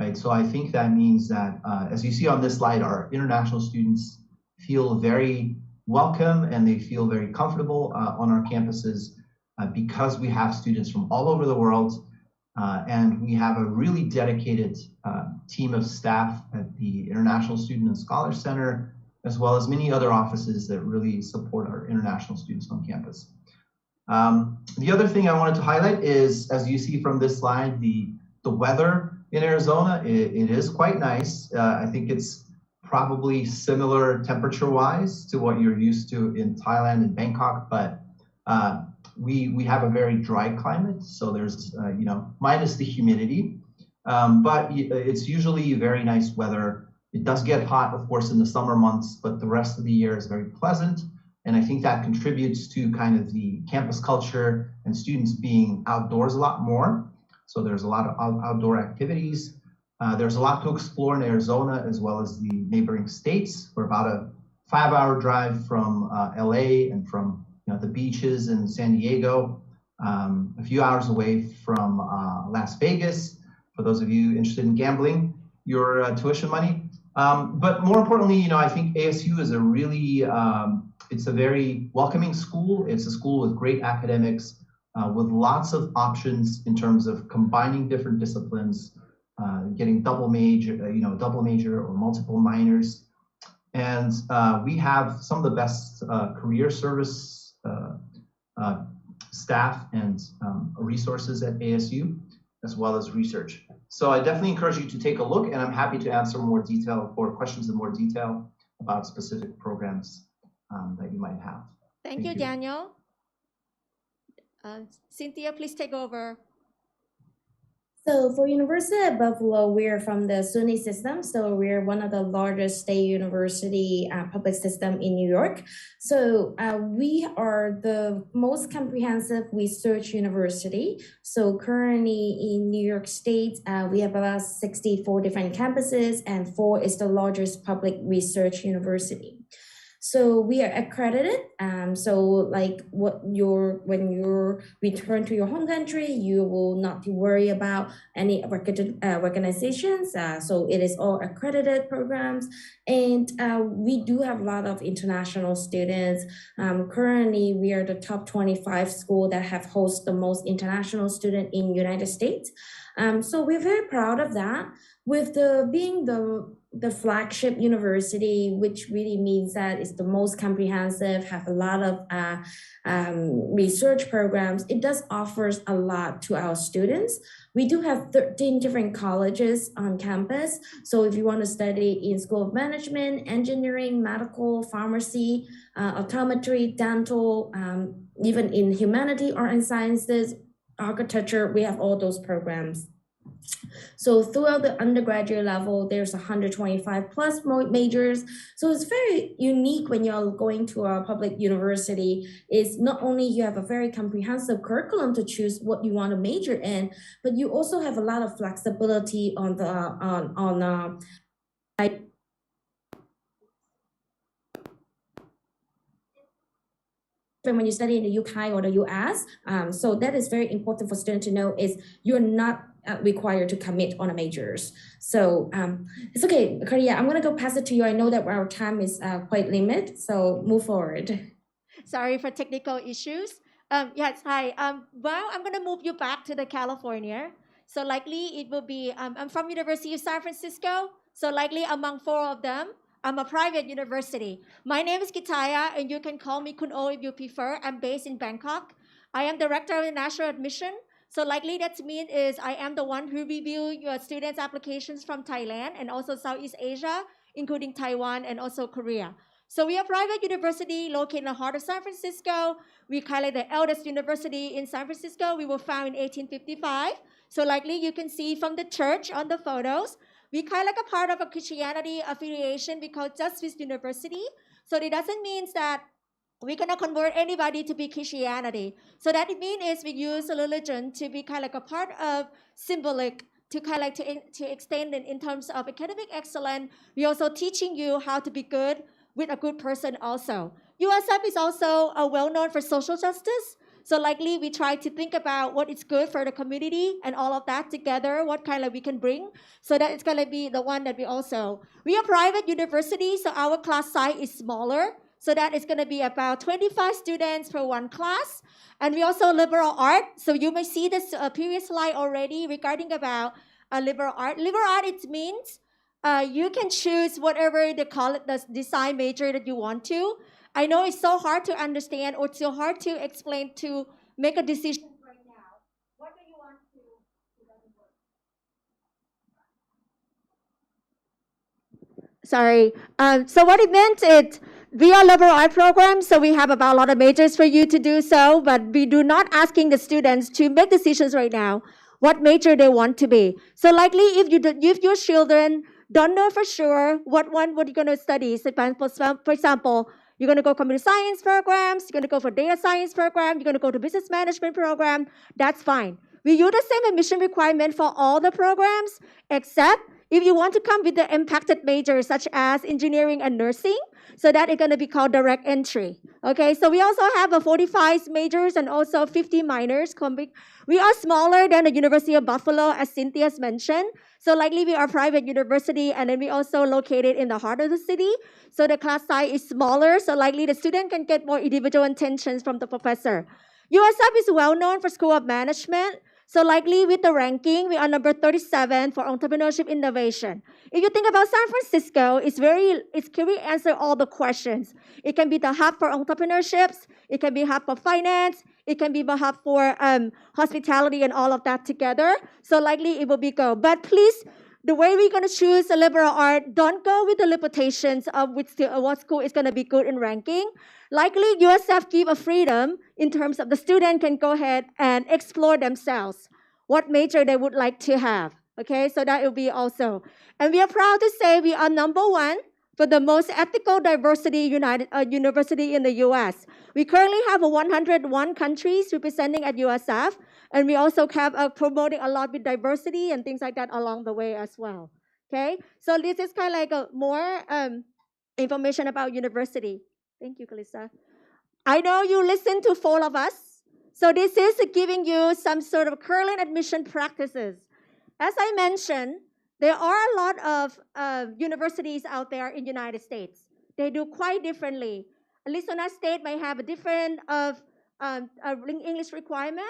right? So I think that means that, as you see on this slide, our international students feel very welcome and they feel very comfortable on our campuses because we have students from all over the world. And we have a really dedicated team of staff at the International Student and Scholar Center, as well as many other offices that really support our international students on campus. The other thing I wanted to highlight is, as you see from this slide, the weather in Arizona, it is quite nice. I think it's probably similar temperature-wise to what you're used to in Thailand and Bangkok, but we have a very dry climate, so there's minus the humidity, but it's usually very nice weather. It does get hot, of course, in the summer months, but the rest of the year is very pleasant, and I think that contributes to kind of the campus culture and students being outdoors a lot more. So there's a lot of outdoor activities. There's a lot to explore in Arizona as well as the neighboring states. We're about a 5-hour drive from LA and from the beaches in San Diego, a few hours away from Las Vegas, for those of you interested in gambling your tuition money. But more importantly, I think ASU is it's a very welcoming school. It's a school with great academics, with lots of options in terms of combining different disciplines, getting double major or multiple minors. And we have some of the best career service staff and resources at ASU, as well as research. So I definitely encourage you to take a look, and I'm happy to answer more detail or questions in more detail about specific programs that you might have. Thank you, Daniel. Cynthia, please take over. So for University of Buffalo, we're from the SUNY system. So we're one of the largest state university public system in New York. So we are the most comprehensive research university. So currently in New York State, we have about 64 different campuses, and 4 is the largest public research university. So we are accredited. So like when you return to your home country, you will not worry about any recognizations. So it is all accredited programs. And we do have a lot of international students. Currently, we are the top 25 school that have hosted the most international student in the United States. So we're very proud of that. With being the flagship university, which really means that it's the most comprehensive, have a lot of research programs, it does offers a lot to our students. We do have 13 different colleges on campus. So if you want to study in School of Management, Engineering, Medical, Pharmacy, Optometry, Dental, even in Humanity, Art and Sciences, Architecture, we have all those programs. So throughout the undergraduate level, there's 125 plus majors. So it's very unique when you're going to a public university. Is not only you have a very comprehensive curriculum to choose what you want to major in, but you also have a lot of flexibility on when you study in the UK or the US. So that is very important for students to know is you're not required to commit on a majors. So it's okay, Korea, I'm gonna go pass it to you. I know that our time is quite limited, so move forward. Sorry for technical issues. Yes, hi. Well, I'm gonna move you back to the California. So likely it will be, I'm from University of San Francisco. So likely among 4 of them, I'm a private university. My name is Kitaya, and you can call me Kun O if you prefer. I'm based in Bangkok. I am director of the national admission. So likely that means is I am the one who review your students' applications from Thailand and also Southeast Asia, including Taiwan and also Korea. So we are a private university located in the heart of San Francisco. We call it the eldest university in San Francisco. We were founded in 1855. So likely you can see from the church on the photos. We kind of like a part of a Christianity affiliation. We call Justice University. So it doesn't mean that we're going to convert anybody to be Christianity. So that it means is we use religion to be kind of like a part of symbolic, to kind of like to extend it in terms of academic excellence. We're also teaching you how to be good with a good person also. USF is also well known for social justice. So likely we try to think about what is good for the community and all of that together, what kind of we can bring. So that it's gonna be the one that we are private university, so our class size is smaller. So that is gonna be about 25 students per one class. And we also liberal art. So you may see this previous slide already regarding about liberal art. Liberal art, it means you can choose whatever they call it, the design major that you want to. I know it's so hard to understand or so hard to explain to make a decision right now. What do you want to Sorry. So what it meant is we are liberal art program, so we have about a lot of majors for you to do so, but we do not asking the students to make decisions right now what major they want to be. So likely if your children don't know for sure what you're going to study, so for example, you're going to go computer science programs, you're going to go for data science program, you're going to go to business management program, that's fine. We use the same admission requirement for all the programs, except if you want to come with the impacted majors such as engineering and nursing, so that is going to be called direct entry. Okay, so we also have a 45 majors and also 50 minors. We are smaller than the University of Buffalo, as Cynthia's mentioned. So likely we are a private university, and then we also located in the heart of the city. So the class size is smaller, so likely the student can get more individual attentions from the professor. USF is well known for School of Management. So likely with the ranking, we are number 37 for entrepreneurship innovation. If you think about San Francisco, can we answer all the questions? It can be the hub for entrepreneurships. It can be hub for finance. It can be the hub for hospitality and all of that together. So likely it will be go. But please, the way we're going to choose a liberal art, don't go with the limitations of what school is going to be good in ranking. Likely, USF give a freedom in terms of the student can go ahead and explore themselves what major they would like to have. Okay, so that will be also. And we are proud to say we are number one for the most ethical diversity university in the US. We currently have 101 countries representing at USF, and we also have promoting a lot with diversity and things like that along the way as well. Okay, so this is kind of like a more information about university. Thank you, Kalisa. I know you listen to 4 of us, so this is giving you some sort of current admission practices. As I mentioned, there are a lot of universities out there in the United States. They do quite differently. Arizona State may have a different English requirement.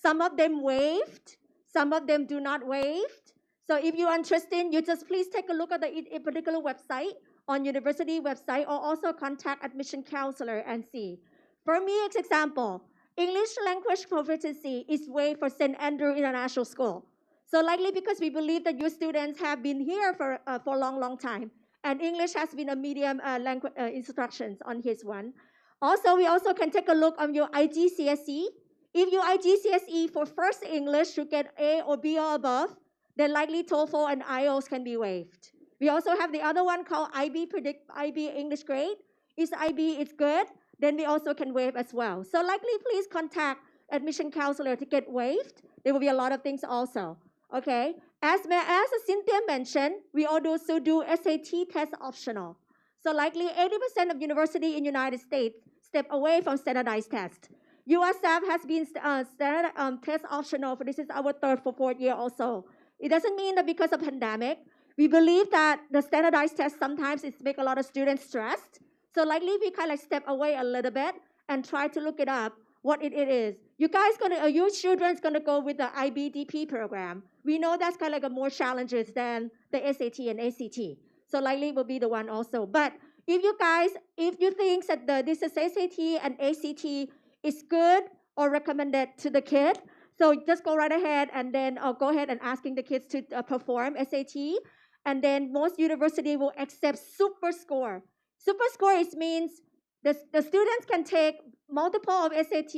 Some of them waived. Some of them do not waived. So if you're interested, you just please take a look at a particular website on university website, or also contact admission counselor and see. For me, as example, English language proficiency is waived for St. Andrew International School. So likely because we believe that your students have been here for a long, long time, and English has been a medium language instructions on his one. Also, we also can take a look on your IGCSE. If your IGCSE for first English, you get A or B or above, then likely TOEFL and IELTS can be waived. We also have the other one called IB English grade. If IB is good, then we also can waive as well. So likely please contact admission counselor to get waived. There will be a lot of things also. Okay, as Cynthia mentioned, we also do SAT test optional. So likely 80% of university in United States step away from standardized test. USF has been standard test optional for this is our 3rd or 4th year also. It doesn't mean that because of pandemic, we believe that the standardized test sometimes it make a lot of students stressed. So likely we kind of step away a little bit and try to look it up what it is. Your children's gonna go with the IBDP program. We know that's kind of like more challenges than the SAT and ACT. So likely will be the one also. But if you think that this is SAT and ACT is good or recommended to the kid, so just go right ahead and then go ahead and asking the kids to perform SAT. And then most university will accept super score. Super score means the students can take multiple of SAT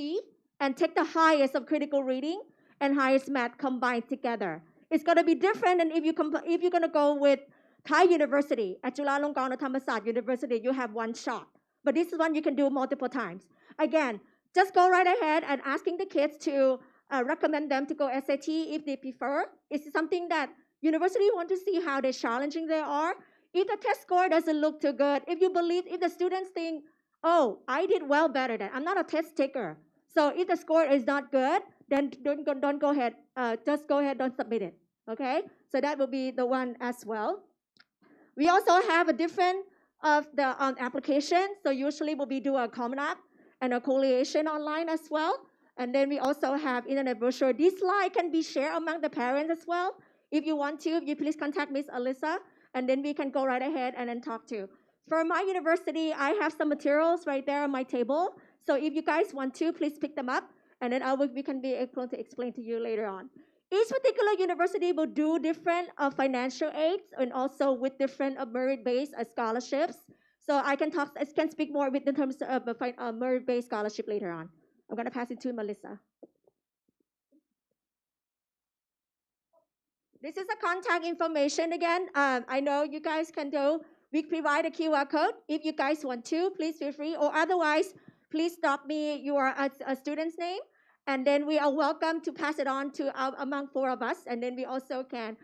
and take the highest of critical reading and highest math combined together. It's going to be different than if you're going to go with Thai University. At Chulalongkorn or Thammasat University, you have one shot. But this is one you can do multiple times. Again, just go right ahead and asking the kids to recommend them to go SAT if they prefer. It's something that university want to see how challenging they are. If the test score doesn't look too good, if the students think, oh, I did well better than, I'm not a test taker. So if the score is not good, then don't go ahead. Just go ahead, don't submit it. Okay? So that will be the one as well. We also have a different of the application. So usually we do a Common App and a collation online as well. And then we also have internet brochure. This slide can be shared among the parents as well. If you want to, you please contact Miss Alyssa, and then we can go right ahead and then talk to. For my university, I have some materials right there on my table. So if you guys want to, please pick them up, and then we can be able to explain to you later on. Each particular university will do different financial aids and also with different merit-based scholarships. So I can speak more in terms of merit-based scholarship later on. I'm gonna pass it to Melissa. This is a contact information again. I know you guys can do. We provide a QR code. If you guys want to, please feel free. Or otherwise, please stop me your a student's name, and then we are welcome to pass it on to among four of us. And then we also can.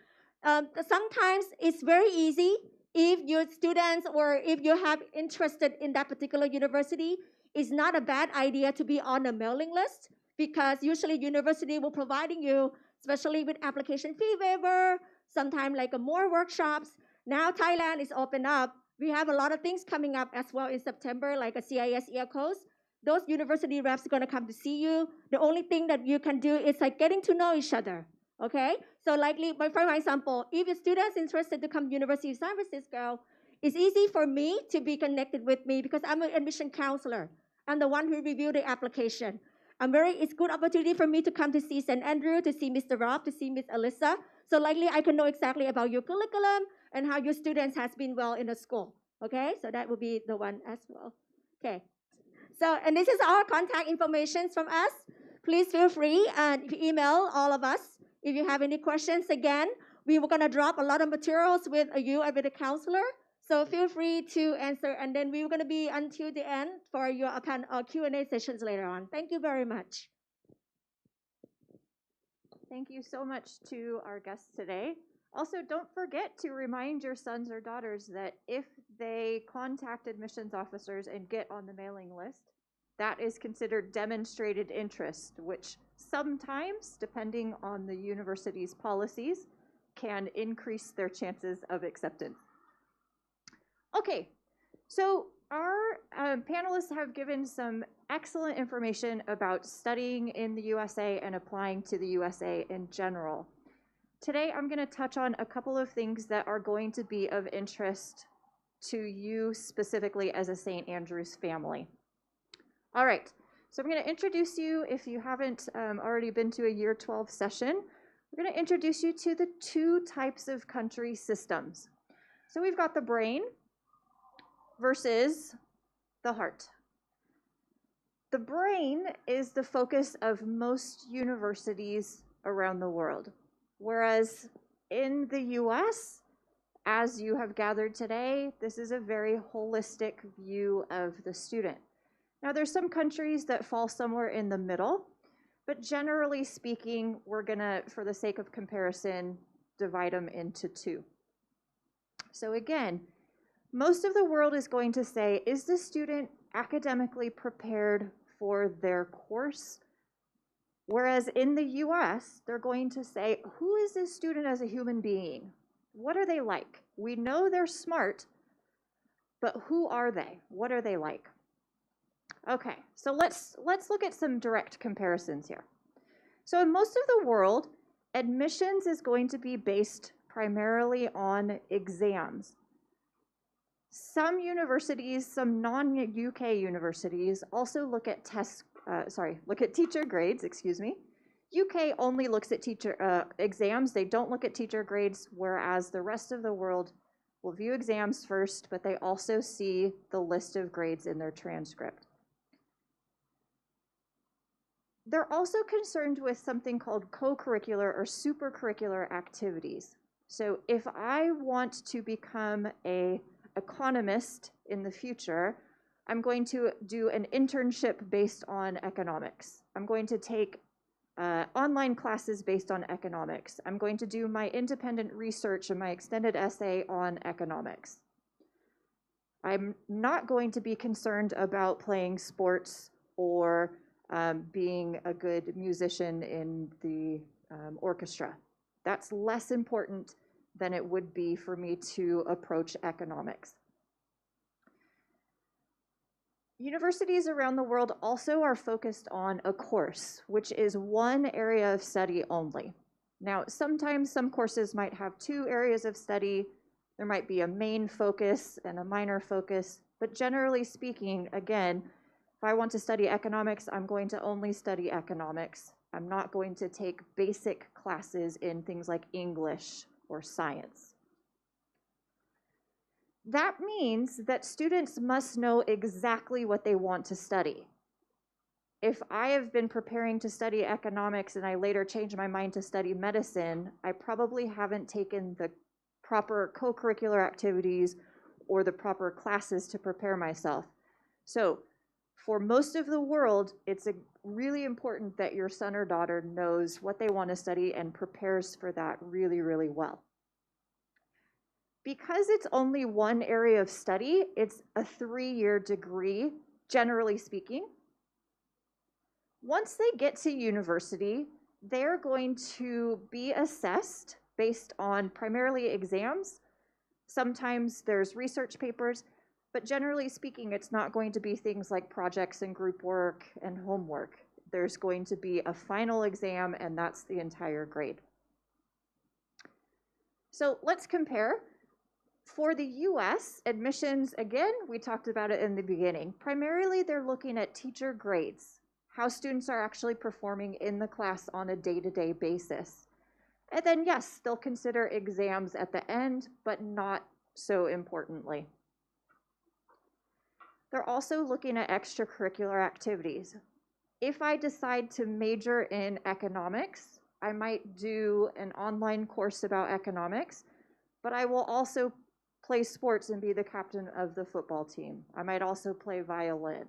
Sometimes it's very easy if your students or if you have interested in that particular university. It's not a bad idea to be on a mailing list because usually university will providing you, especially with application fee waiver, sometimes like more workshops. Now Thailand is open up. We have a lot of things coming up as well in September, like a CIS EACOS. Those university reps are going to come to see you. The only thing that you can do is like getting to know each other. Okay? So likely, for example, if a student's interested to come to University of San Francisco, it's easy for me to be connected with me because I'm an admission counselor. I'm the one who reviewed the application. It's good opportunity for me to come to see St. Andrew, to see Mr. Rob, to see Miss Alyssa. So likely I can know exactly about your curriculum and how your students has been well in the school. Okay, so that will be the one as well. Okay, so and this is our contact information from us. Please feel free and email all of us if you have any questions. Again, we were gonna drop a lot of materials with you and with the counselor. So feel free to answer, and then we're going to be until the end for your Q&A sessions later on. Thank you very much. Thank you so much to our guests today. Also, don't forget to remind your sons or daughters that if they contact admissions officers and get on the mailing list, that is considered demonstrated interest, which sometimes, depending on the university's policies, can increase their chances of acceptance. Okay, so our panelists have given some excellent information about studying in the USA and applying to the USA in general. Today, I'm going to touch on a couple of things that are going to be of interest to you specifically as a St. Andrews family. All right, so I'm going to introduce you, if you haven't already been to a Year 12 session, we're going to introduce you to the two types of country systems. So we've got the brain versus the heart. The brain is the focus of most universities around the world, whereas in the US, as you have gathered today, this is a very holistic view of the student. Now, there's some countries that fall somewhere in the middle, but generally speaking, we're gonna, for the sake of comparison, divide them into two. So again, most of the world is going to say, is the student academically prepared for their course? Whereas in the US, they're going to say, who is this student as a human being? What are they like? We know they're smart, but who are they? What are they like? Okay, so let's look at some direct comparisons here. So in most of the world, admissions is going to be based primarily on exams. Some universities, some non-UK universities also look at teacher grades, excuse me. UK only looks at teacher exams. They don't look at teacher grades, whereas the rest of the world will view exams first, but they also see the list of grades in their transcript. They're also concerned with something called co-curricular or supercurricular activities. So if I want to become an economist in the future, I'm going to do an internship based on economics. I'm going to take online classes based on economics. I'm going to do my independent research and my extended essay on economics. I'm not going to be concerned about playing sports or being a good musician in the orchestra. That's less important than it would be for me to approach economics. Universities around the world also are focused on a course, which is one area of study only. Now, sometimes some courses might have two areas of study. There might be a main focus and a minor focus, but generally speaking, again, if I want to study economics, I'm going to only study economics. I'm not going to take basic classes in things like English or science. That means that students must know exactly what they want to study. If I have been preparing to study economics and I later change my mind to study medicine, I probably haven't taken the proper co-curricular activities or the proper classes to prepare myself. So for most of the world, it's really important that your son or daughter knows what they want to study and prepares for that really, really well. Because it's only one area of study, it's a 3-year degree, generally speaking. Once they get to university, they're going to be assessed based on primarily exams. Sometimes there's research papers, but generally speaking, it's not going to be things like projects and group work and homework. There's going to be a final exam, and that's the entire grade. So let's compare. For the US, admissions, again, we talked about it in the beginning. Primarily, they're looking at teacher grades, how students are actually performing in the class on a day-to-day basis. And then, yes, they'll consider exams at the end, but not so importantly. They're also looking at extracurricular activities. If I decide to major in economics, I might do an online course about economics, but I will also play sports and be the captain of the football team. I might also play violin.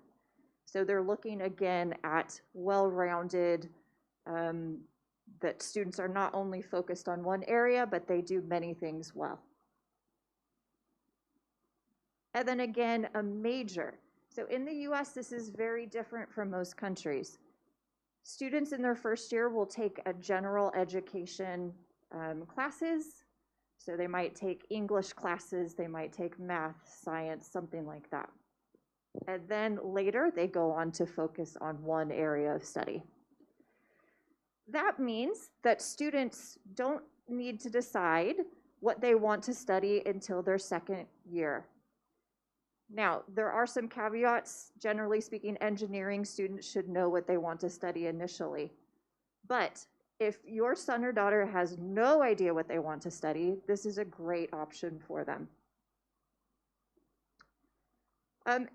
So they're looking again at well-rounded, that students are not only focused on one area, but they do many things well. And then again, a major. So in the US, this is very different from most countries. Students in their first year will take a general education classes. So they might take English classes, they might take math, science, something like that. And then later they go on to focus on one area of study. That means that students don't need to decide what they want to study until their second year. Now, there are some caveats. Generally speaking, engineering students should know what they want to study initially. But if your son or daughter has no idea what they want to study, this is a great option for them.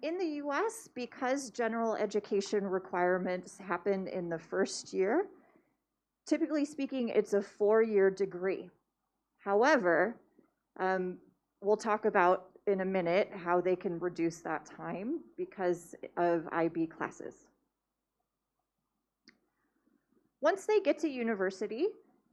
In the US, because general education requirements happen in the first year, typically speaking, it's a 4-year degree. However, we'll talk about in a minute how they can reduce that time because of IB classes. Once they get to university,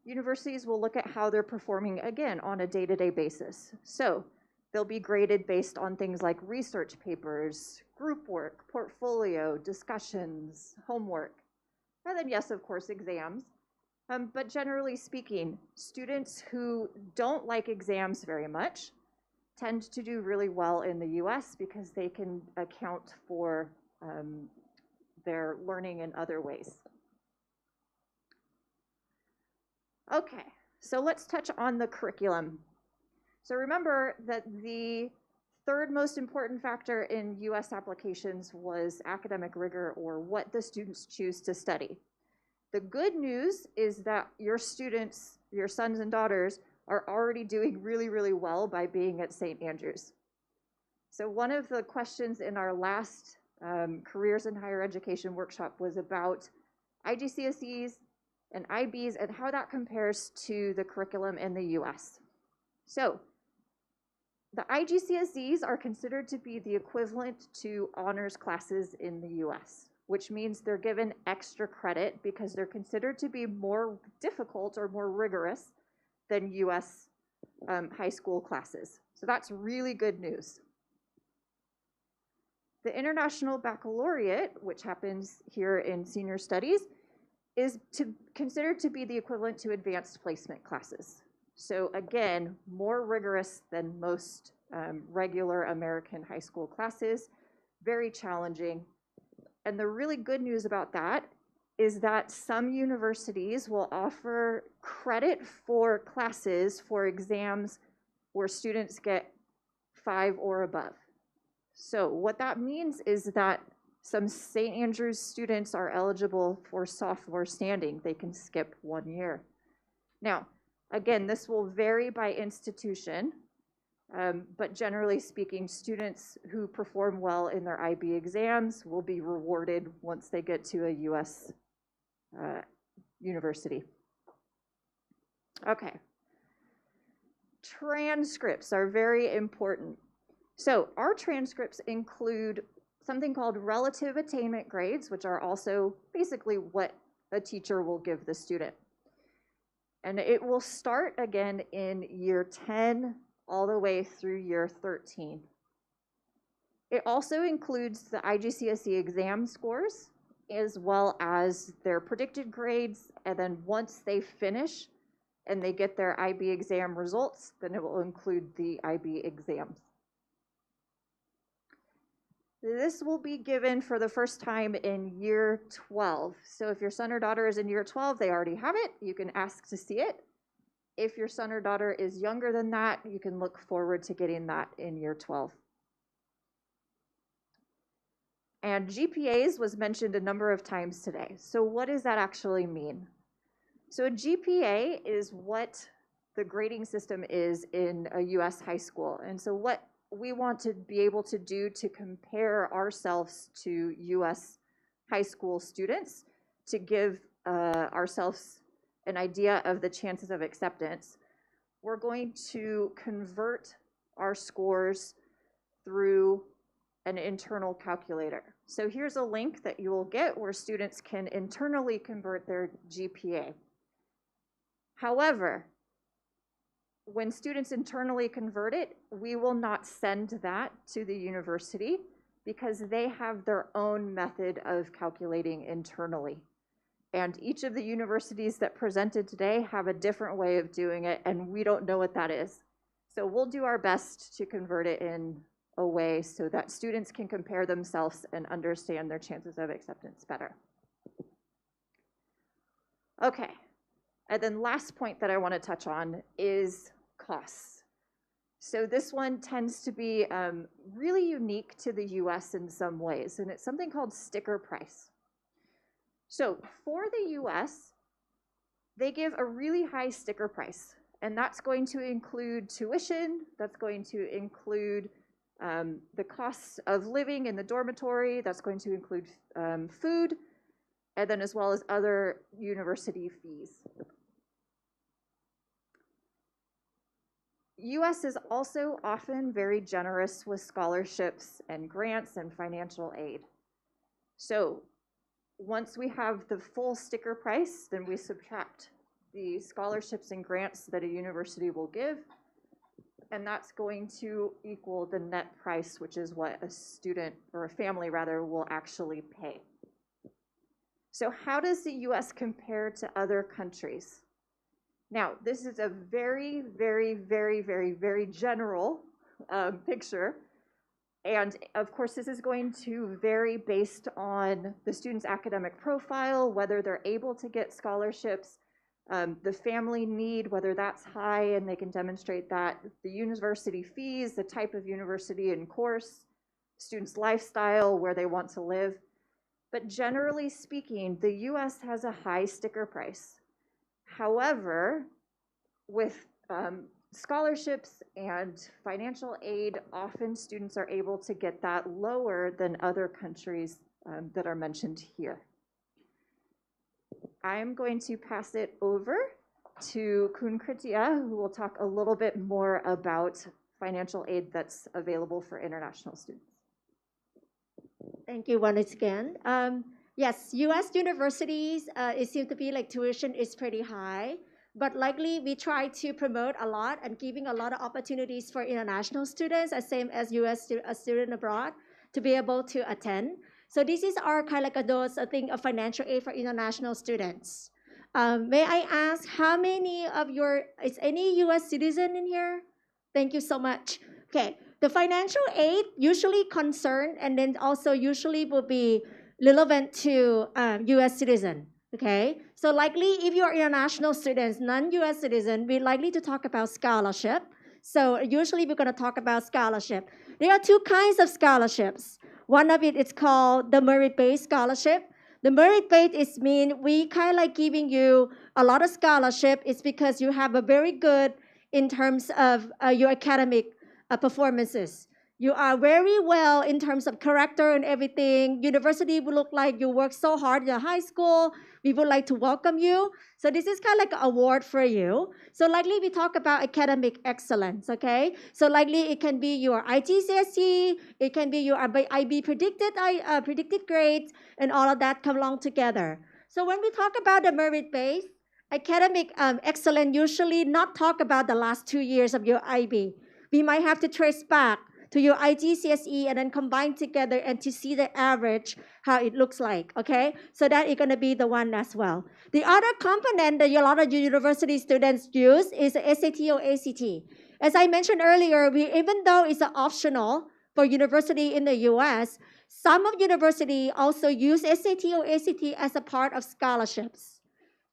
universities will look at how they're performing again on a day-to-day basis. So they'll be graded based on things like research papers, group work, portfolio, discussions, homework, and then yes, of course, exams. But generally speaking, students who don't like exams very much tend to do really well in the US because they can account for their learning in other ways. Okay, so let's touch on the curriculum. So remember that the third most important factor in US applications was academic rigor, or what the students choose to study. The good news is that your students, your sons and daughters, are already doing really, really well by being at St. Andrews. So one of the questions in our last Careers in Higher Education workshop was about IGCSEs and IBs and how that compares to the curriculum in the US. So the IGCSEs are considered to be the equivalent to honors classes in the US, which means they're given extra credit because they're considered to be more difficult or more rigorous than US high school classes. So that's really good news. The International Baccalaureate, which happens here in senior studies, is considered to be the equivalent to advanced placement classes. So again, more rigorous than most regular American high school classes, very challenging. And the really good news about that is that some universities will offer credit for classes for exams where students get 5 or above. So what that means is that some St. Andrews students are eligible for sophomore standing. They can skip 1 year. Now, again, this will vary by institution, but generally speaking, students who perform well in their IB exams will be rewarded once they get to a U.S. University. Okay. Transcripts are very important. So our transcripts include something called relative attainment grades, which are also basically what a teacher will give the student. And it will start again in year 10 all the way through year 13. It also includes the IGCSE exam scores, as well as their predicted grades, and then once they finish and they get their IB exam results, then it will include the IB exams. This will be given for the first time in year 12. So if your son or daughter is in year 12, they already have it. You can ask to see it. If your son or daughter is younger than that, you can look forward to getting that in year 12. And GPAs was mentioned a number of times today. So what does that actually mean? So a GPA is what the grading system is in a US high school. And so what we want to be able to do to compare ourselves to US high school students to give ourselves an idea of the chances of acceptance, we're going to convert our scores through an internal calculator. So here's a link that you will get where students can internally convert their GPA. However, when students internally convert it, we will not send that to the university because they have their own method of calculating internally. And each of the universities that presented today have a different way of doing it, and we don't know what that is. So we'll do our best to convert it in a way so that students can compare themselves and understand their chances of acceptance better. Okay, and then last point that I want to touch on is costs. So this one tends to be really unique to the US in some ways, and it's something called sticker price. So for the US, they give a really high sticker price, and that's going to include tuition, that's going to include the costs of living in the dormitory, that's going to include food, and then as well as other university fees. US is also often very generous with scholarships and grants and financial aid. So once we have the full sticker price, then we subtract the scholarships and grants that a university will give, and that's going to equal the net price, which is what a student, or a family rather, will actually pay. So how does the US compare to other countries? Now, this is a very, very, very, very, very general picture. And of course, this is going to vary based on the student's academic profile, whether they're able to get scholarships, the family need, whether that's high and they can demonstrate that, the university fees, the type of university and course, student's lifestyle, where they want to live. But generally speaking, the US has a high sticker price. However, with scholarships and financial aid, often students are able to get that lower than other countries that are mentioned here. I'm going to pass it over to Kun Kritia, who will talk a little bit more about financial aid that's available for international students. Thank you once again. Yes, US universities, it seems to be like tuition is pretty high, but likely we try to promote a lot and giving a lot of opportunities for international students, as same as US student abroad. to be able to attend. So this is our kind of like those thing of financial aid for international students. May I ask how many of is any U.S. citizen in here? Thank you so much. Okay, the financial aid usually concerned and then also usually will be relevant to U.S. citizen. Okay, so likely if you're international students, non-U.S. citizen, we're likely to talk about scholarship. So usually we're going to talk about scholarship. There are two kinds of scholarships. One of it is called the merit-based scholarship. The merit-based is mean we kind of like giving you a lot of scholarship. It's because you have a very good in terms of your academic performances. You are very well in terms of character and everything. University will look like you work so hard in high school. We would like to welcome you. So this is kind of like an award for you. So likely we talk about academic excellence, okay? So likely it can be your IGCSE, it can be your IB predicted grades, and all of that come along together. So when we talk about the merit-based, academic excellence usually not talk about the last 2 years of your IB. We might have to trace back to your IGCSE and then combine together and to see the average, how it looks like, okay? So that is going to be the one as well. The other component that a lot of university students use is SAT or ACT. As I mentioned earlier, even though it's optional for university in the US, some of university also use SAT or ACT as a part of scholarships.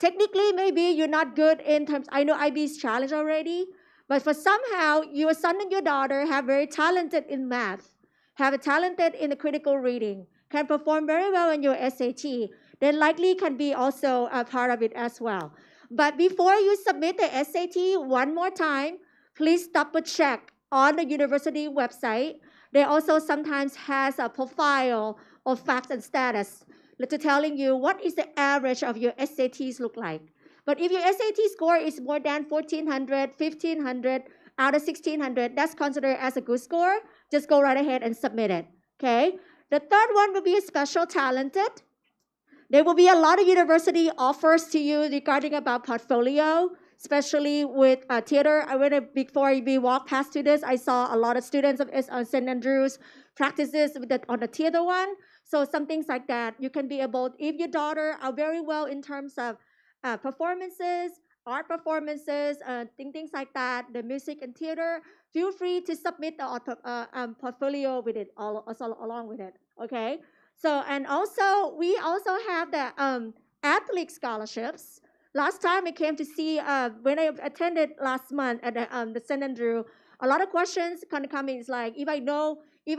Technically, maybe you're not good in terms, I know IB is challenged already, but for somehow your son and your daughter have very talented in math, have a talented in the critical reading, can perform very well in your SAT, then likely can be also a part of it as well. But before you submit the SAT one more time, please double check on the university website. They also sometimes has a profile of facts and status to telling you what is the average of your SATs look like. But if your SAT score is more than 1,400, 1,500 out of 1,600, that's considered as a good score. Just go right ahead and submit it, okay? The third one will be special talented. There will be a lot of university offers to you regarding about portfolio, especially with theater. Before we walk past to this, I saw a lot of students of St. Andrews practices on the theater one. So some things like that, you can be able, if your daughter are very well in terms of performances, art performances, things like that, the music and theater, feel free to submit the portfolio with it, also along with it, okay? So, and also, we also have the athlete scholarships. Last time I came to see, when I attended last month at the St. Andrew, a lot of questions kind of coming. It's like, if I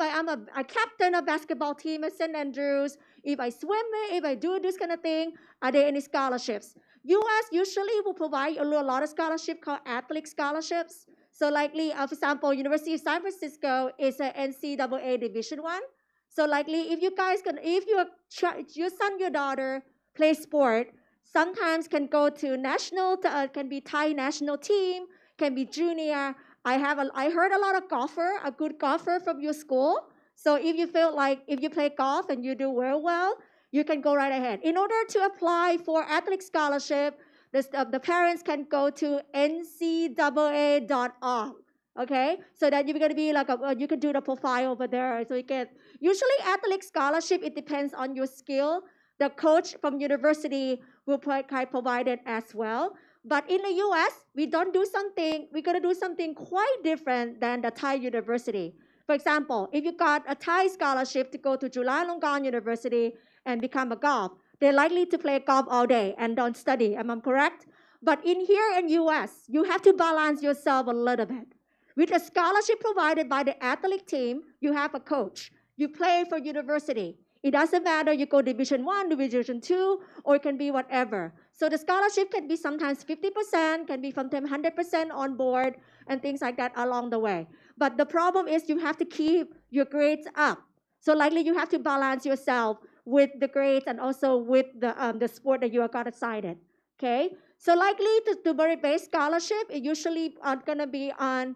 am a captain of basketball team at St. Andrews, if I swim, if I do this kind of thing, are there any scholarships? U.S. usually will provide a lot of scholarship called athlete scholarships. So likely, for example, University of San Francisco is an NCAA Division I. So likely, if you guys if your son, your daughter play sport, sometimes can go to national, can be Thai national team, can be junior. I heard a lot of a good golfer from your school. So if you feel like if you play golf and you do very well, you can go right ahead. In order to apply for athletic scholarship, the parents can go to ncaa.org. Okay, so that you're going to be like you can do the profile over there. So you can usually athletic scholarship. It depends on your skill. The coach from university will provide it as well. But in the U.S., we're going to do something quite different than the Thai university. For example, if you got a Thai scholarship to go to Chulalongkorn University and become a golf, they're likely to play golf all day and don't study. Am I correct? But in U.S., you have to balance yourself a little bit. With a scholarship provided by the athletic team, you have a coach. You play for university. It doesn't matter you go Division I, Division II, or it can be whatever. So the scholarship can be sometimes 50%, can be sometimes 100% on board, and things like that along the way. But the problem is you have to keep your grades up. So likely you have to balance yourself with the grades and also with the sport that you are got assigned. Okay? So likely to merit-based scholarship, it usually are going to be on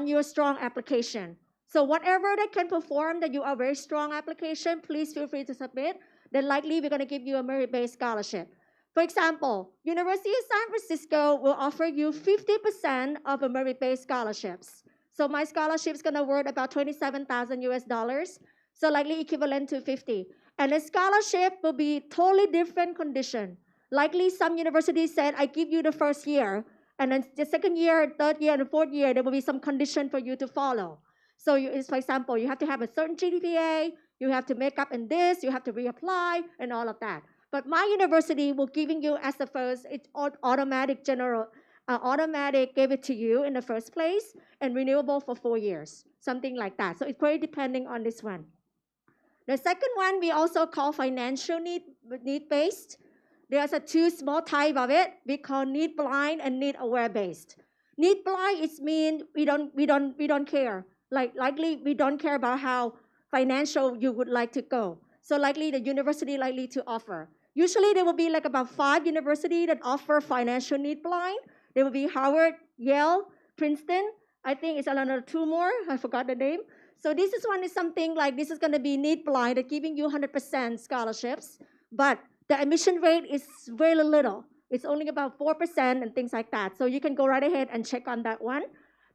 your strong application. So whatever that can perform that you are very strong application, please feel free to submit. Then likely we're going to give you a merit-based scholarship. For example, University of San Francisco will offer you 50% of a merit-based scholarships. So my scholarship is going to worth about $27,000 US. So likely equivalent to 50. And a scholarship will be totally different condition. Likely some universities said, I give you the first year, and then the second year, third year, and the fourth year, there will be some condition for you to follow. So for example, you have to have a certain GPA, you have to make up in this, you have to reapply, and all of that. But my university will giving you as the first, it's automatic automatic gave it to you in the first place, and renewable for 4 years, something like that. So it's very depending on this one. The second one we also call financial need-based. There's a two small type of it. We call need blind and need aware based. Need blind is mean we don't care. Likely we don't care about how financial you would like to go. So likely the university likely to offer. Usually there will be like about 5 universities that offer financial need blind. There will be Harvard, Yale, Princeton. I think it's another 2 more. I forgot the name. So this is one is something like this is going to be need blind, they're giving you 100% scholarships, but the admission rate is very little. It's only about 4% and things like that. So you can go right ahead and check on that one.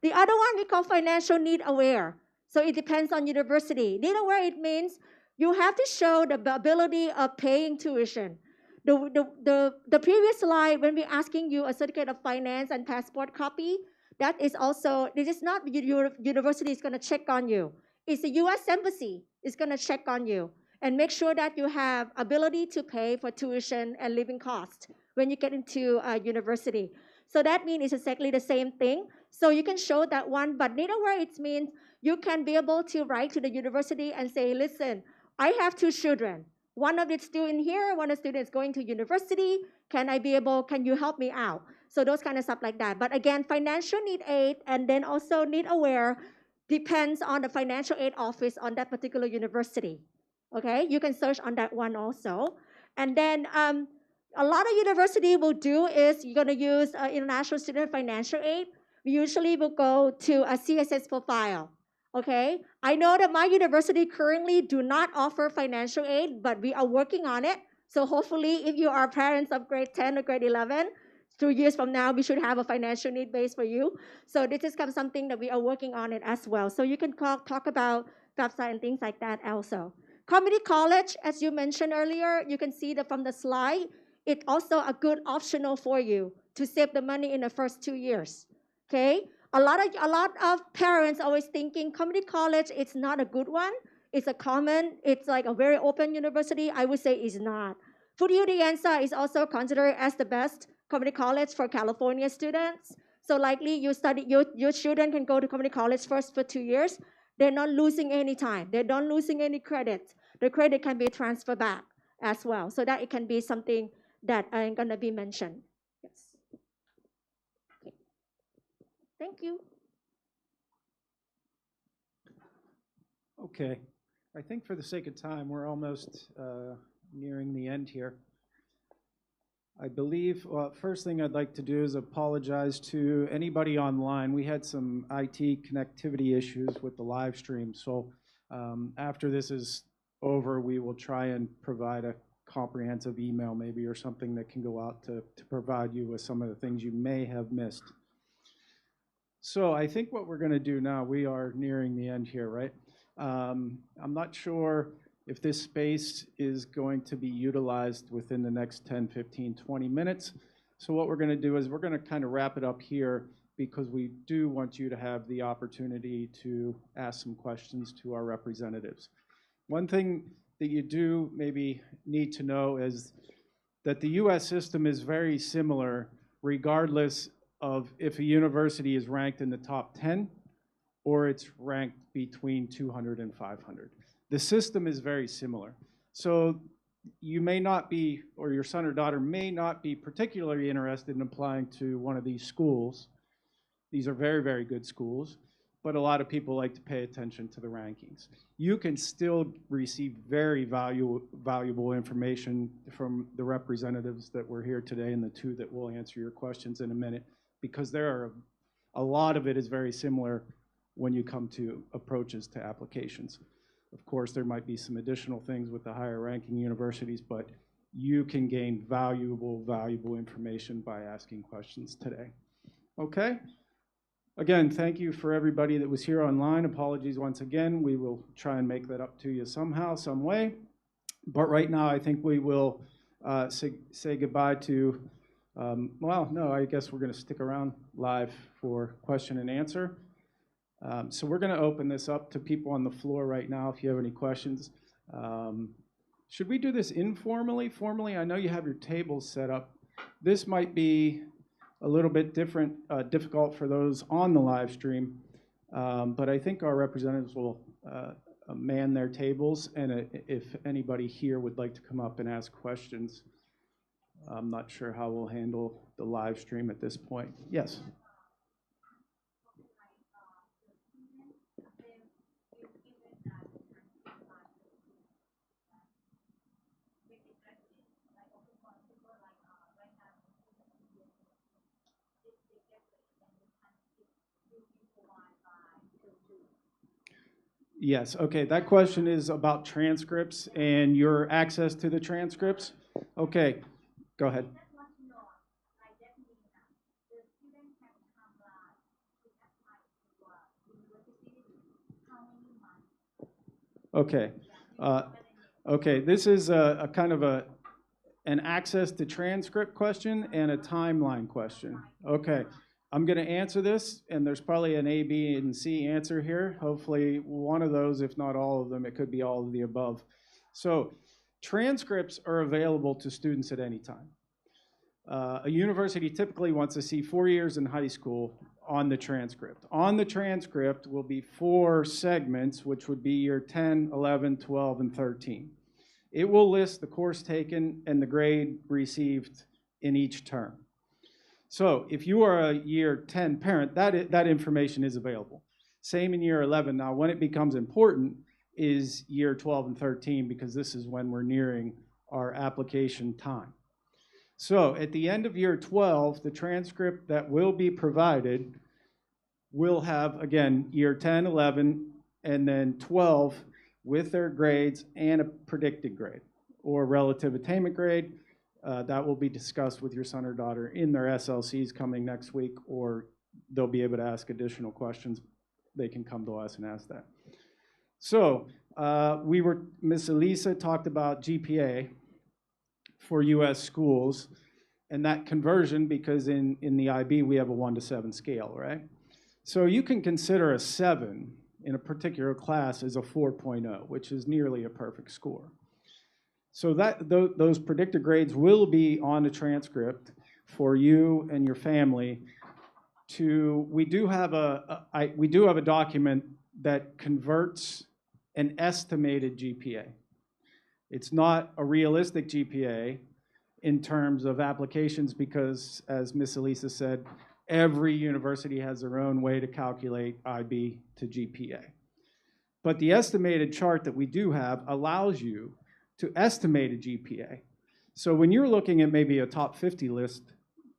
The other one we call financial need aware. So it depends on university. Need aware, it means you have to show the ability of paying tuition. The previous slide, when we're asking you a certificate of finance and passport copy, that is also, this is not your university is going to check on you. It's the U.S. Embassy is going to check on you and make sure that you have ability to pay for tuition and living costs when you get into a university. So that means it's exactly the same thing. So you can show that one, but need aware, it means you can be able to write to the university and say, listen, I have 2 children. One of it's still in here, one of the students going to university. Can you help me out? So those kind of stuff like that. But again, financial need aid and then also need aware depends on the financial aid office on that particular university. Okay, you can search on that one also. And then a lot of university will do is you're gonna use international student financial aid. We usually will go to a CSS profile. Okay, I know that my university currently do not offer financial aid, but we are working on it. So hopefully if you are parents of grade 10 or grade 11, 2 years from now, we should have a financial need base for you. So this is something that we are working on it as well. So you can talk about FAFSA and things like that also. Community college, as you mentioned earlier, you can see that from the slide, it's also a good optional for you to save the money in the first 2 years. Okay? A lot of parents always thinking community college is not a good one. It's it's like a very open university. I would say it's not. Furio Dianza is also considered as the best community college for California students. So likely your children can go to community college first for 2 years. They're not losing any time. They're not losing any credit. The credit can be transferred back as well. So that it can be something that I'm going to be mentioned. Yes. Okay. Thank you. Okay. I think for the sake of time, we're almost nearing the end here. I believe, first thing I'd like to do is apologize to anybody online. We had some IT connectivity issues with the live stream. So after this is over, we will try and provide a comprehensive email maybe or something that can go out to provide you with some of the things you may have missed. So I think what we're going to do now, we are nearing the end here, right? I'm not sure if this space is going to be utilized within the next 10, 15, 20 minutes. So what we're going to do is we're going to kind of wrap it up here because we do want you to have the opportunity to ask some questions to our representatives. One thing that you do maybe need to know is that the US system is very similar regardless of if a university is ranked in the top 10 or it's ranked between 200 and 500. The system is very similar. So you may not be, or your son or daughter may not be particularly interested in applying to one of these schools. These are very, very good schools, but a lot of people like to pay attention to the rankings. You can still receive very valuable information from the representatives that were here today and the 2 that will answer your questions in a minute, because there are a lot of it is very similar when you come to approaches to applications. Of course, there might be some additional things with the higher ranking universities, but you can gain valuable information by asking questions today. Okay? Again, thank you for everybody that was here online. Apologies once again. We will try and make that up to you somehow, some way. But right now, I think we will say goodbye to, well, no, I guess we're going to stick around live for question and answer. So we're going to open this up to people on the floor right now if you have any questions. Should we do this informally? Formally, I know you have your tables set up. This might be a little bit difficult for those on the live stream, but I think our representatives will man their tables, and if anybody here would like to come up and ask questions, I'm not sure how we'll handle the live stream at this point. Yes? Yes, okay, that question is about transcripts and your access to the transcripts. Okay, go ahead. Okay, okay, this is a kind of an access to transcript question and a timeline question. Okay. I'm going to answer this, and there's probably an A, B, and C answer here. Hopefully one of those, if not all of them. It could be all of the above. So transcripts are available to students at any time. A university typically wants to see 4 years in high school on the transcript. On the transcript will be 4 segments, which would be year 10, 11, 12, and 13. It will list the course taken and the grade received in each term. So if you are a year 10 parent, that information is available. Same in year 11. Now, when it becomes important is year 12 and 13, because this is when we're nearing our application time. So at the end of year 12, the transcript that will be provided will have, again, year 10, 11, and then 12 with their grades and a predicted grade or relative attainment grade. That will be discussed with your son or daughter in their SLCs coming next week, or they'll be able to ask additional questions. They can come to us and ask that. So Ms. Elisa talked about GPA for US schools, and that conversion, because in the IB we have a 1 to 7 scale, right? So you can consider a 7 in a particular class as a 4.0, which is nearly a perfect score. So those predicted grades will be on the transcript for you and your family. We do have a document that converts an estimated GPA. It's not a realistic GPA in terms of applications because, as Ms. Elisa said, every university has their own way to calculate IB to GPA. But the estimated chart that we do have allows you to estimate a GPA. So when you're looking at maybe a top 50 list,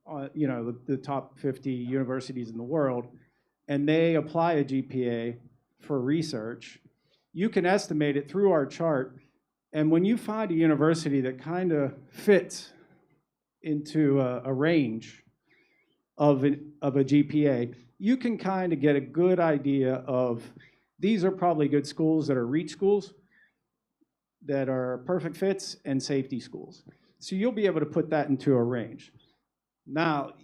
the top 50 universities in the world, and they apply a GPA for research, you can estimate it through our chart. And when you find a university that kind of fits into a range of a GPA, you can kind of get a good idea of these are probably good schools that are reach schools, that are perfect fits, and safety schools. So you'll be able to put that into a range. Now,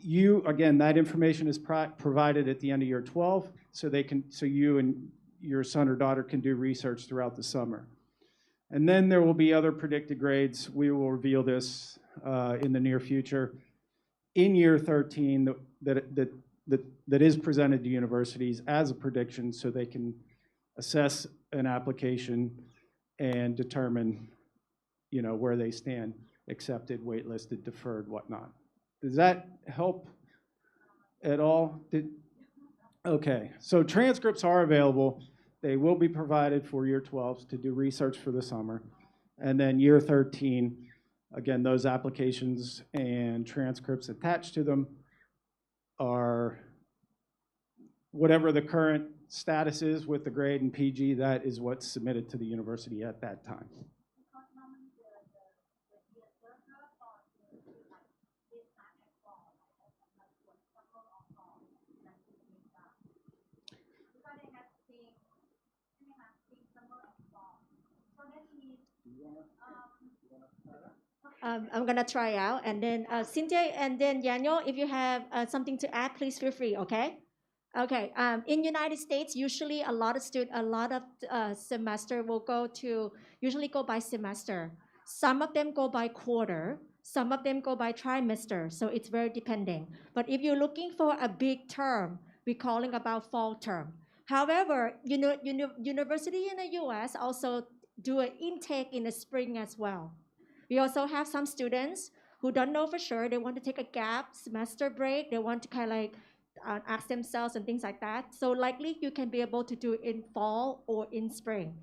again, that information is provided at the end of year 12, so you and your son or daughter can do research throughout the summer. And then there will be other predicted grades. We will reveal this in the near future. In year 13, that is presented to universities as a prediction so they can assess an application and determine, where they stand, accepted, waitlisted, deferred, whatnot. Does that help at all? Okay, so transcripts are available. They will be provided for year 12s to do research for the summer. And then year 13, again, those applications and transcripts attached to them are whatever the current status is with the grade and PG, that is what's submitted to the university at that time. I'm gonna try out, and then Cynthia and then Daniel, if you have something to add, please feel free. Okay. Okay. In United States, usually a lot of semester will usually go by semester. Some of them go by quarter. Some of them go by trimester. So it's very depending. But if you're looking for a big term, we're calling about fall term. However, university in the U.S. also do an intake in the spring as well. We also have some students who don't know for sure. They want to take a gap semester break. They want to kind of like ask themselves and things like that. So likely you can be able to do it in fall or in spring.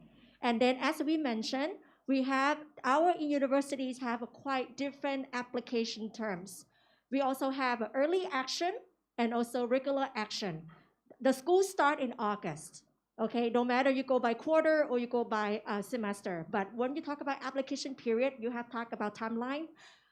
And then as we mentioned, we have our universities have a quite different application terms. We also have early action and also regular action. The schools start in August. Okay, no matter you go by quarter or you go by semester. But when you talk about application period, you have talked about timeline.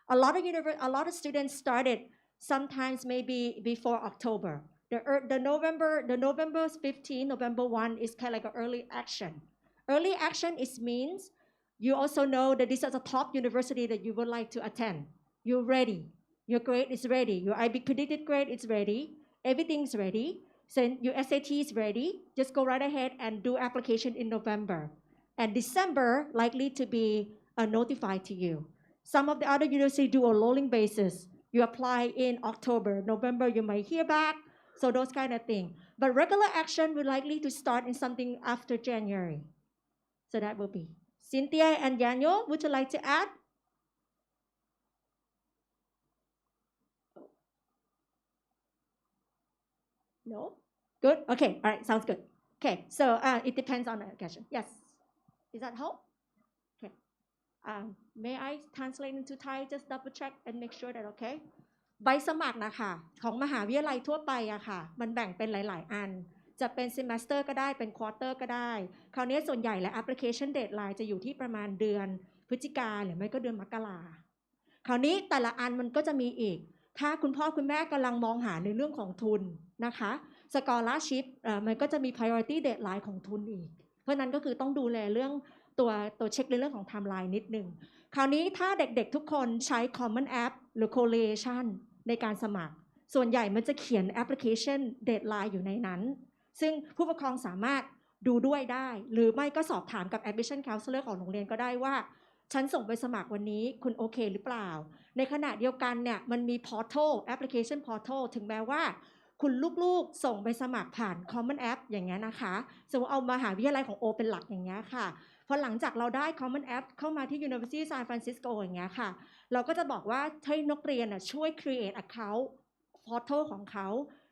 A lot of students started sometimes maybe before October. The November 15, November 1 is kind of like an early action. Early action means you also know that this is a top university that you would like to attend. You're ready. Your grade is ready. Your IB predicted grade is ready. Everything's ready. So your SAT is ready. Just go right ahead and do application in November. And December likely to be notified to you. Some of the other universities do a rolling basis. You apply in October, November, you might hear back. So those kind of things. But regular action will likely to start in something after January. So that will be. Cynthia and Daniel, would you like to add? No? Good? Okay, all right, sounds good. Okay, so it depends on the occasion. Yes. Is that help? Okay. May I translate into Thai? Just double check and make sure that okay. ใบสมัครนะคะของมหาวิทยาลัยทั่วไปอะค่ะมันแบ่งเป็นหลายๆอันจะเป็น semester ก็ได้เป็น quarter ก็ได้คราวนี้ส่วนใหญ่และ application deadline จะอยู่ที่ประมาณเดือนพฤศจิกาหรือไม่ก็เดือนมกราคราวนี้แต่ละอันมันก็จะมีอีกถ้าคุณพ่อคุณแม่กำลังมองหาในเรื่องของทุนนะคะ scholarship มันก็จะมี priority deadline ของทุนอีกเพราะนั้นก็คือต้องดูแลเรื่องตัวเช็คในเรื่องของ timeline นิดนึงคราวนี้ถ้าเด็กๆทุกคนใช้ common app หรือ collation ในการสมัครส่วนใหญ่มันจะเขียน application deadline อยู่ในนั้นซึ่งผู้ปกครองสามารถดูด้วยได้หรือไม่ก็สอบถามกับ admission counselor ของโรงเรียนก็ได้ว่าฉันส่งไปสมัครวันนี้คุณโอเคหรือเปล่าในขณะเดียวกันเนี่ยมันมี portal application portal ถึงแม้ว่าคุณลูกๆส่งไปสมัครผ่าน common app อย่างเงี้ยนะคะสมมติเอามหาวิทยาลัยของโอเป็นหลักอย่างเงี้ยค่ะพอหลังจากเราได้ common app เข้ามาที่ University San Francisco อย่างเงี้ยค่ะเราก็จะบอกว่าให้นักเรียนช่วย create account portal ของเขา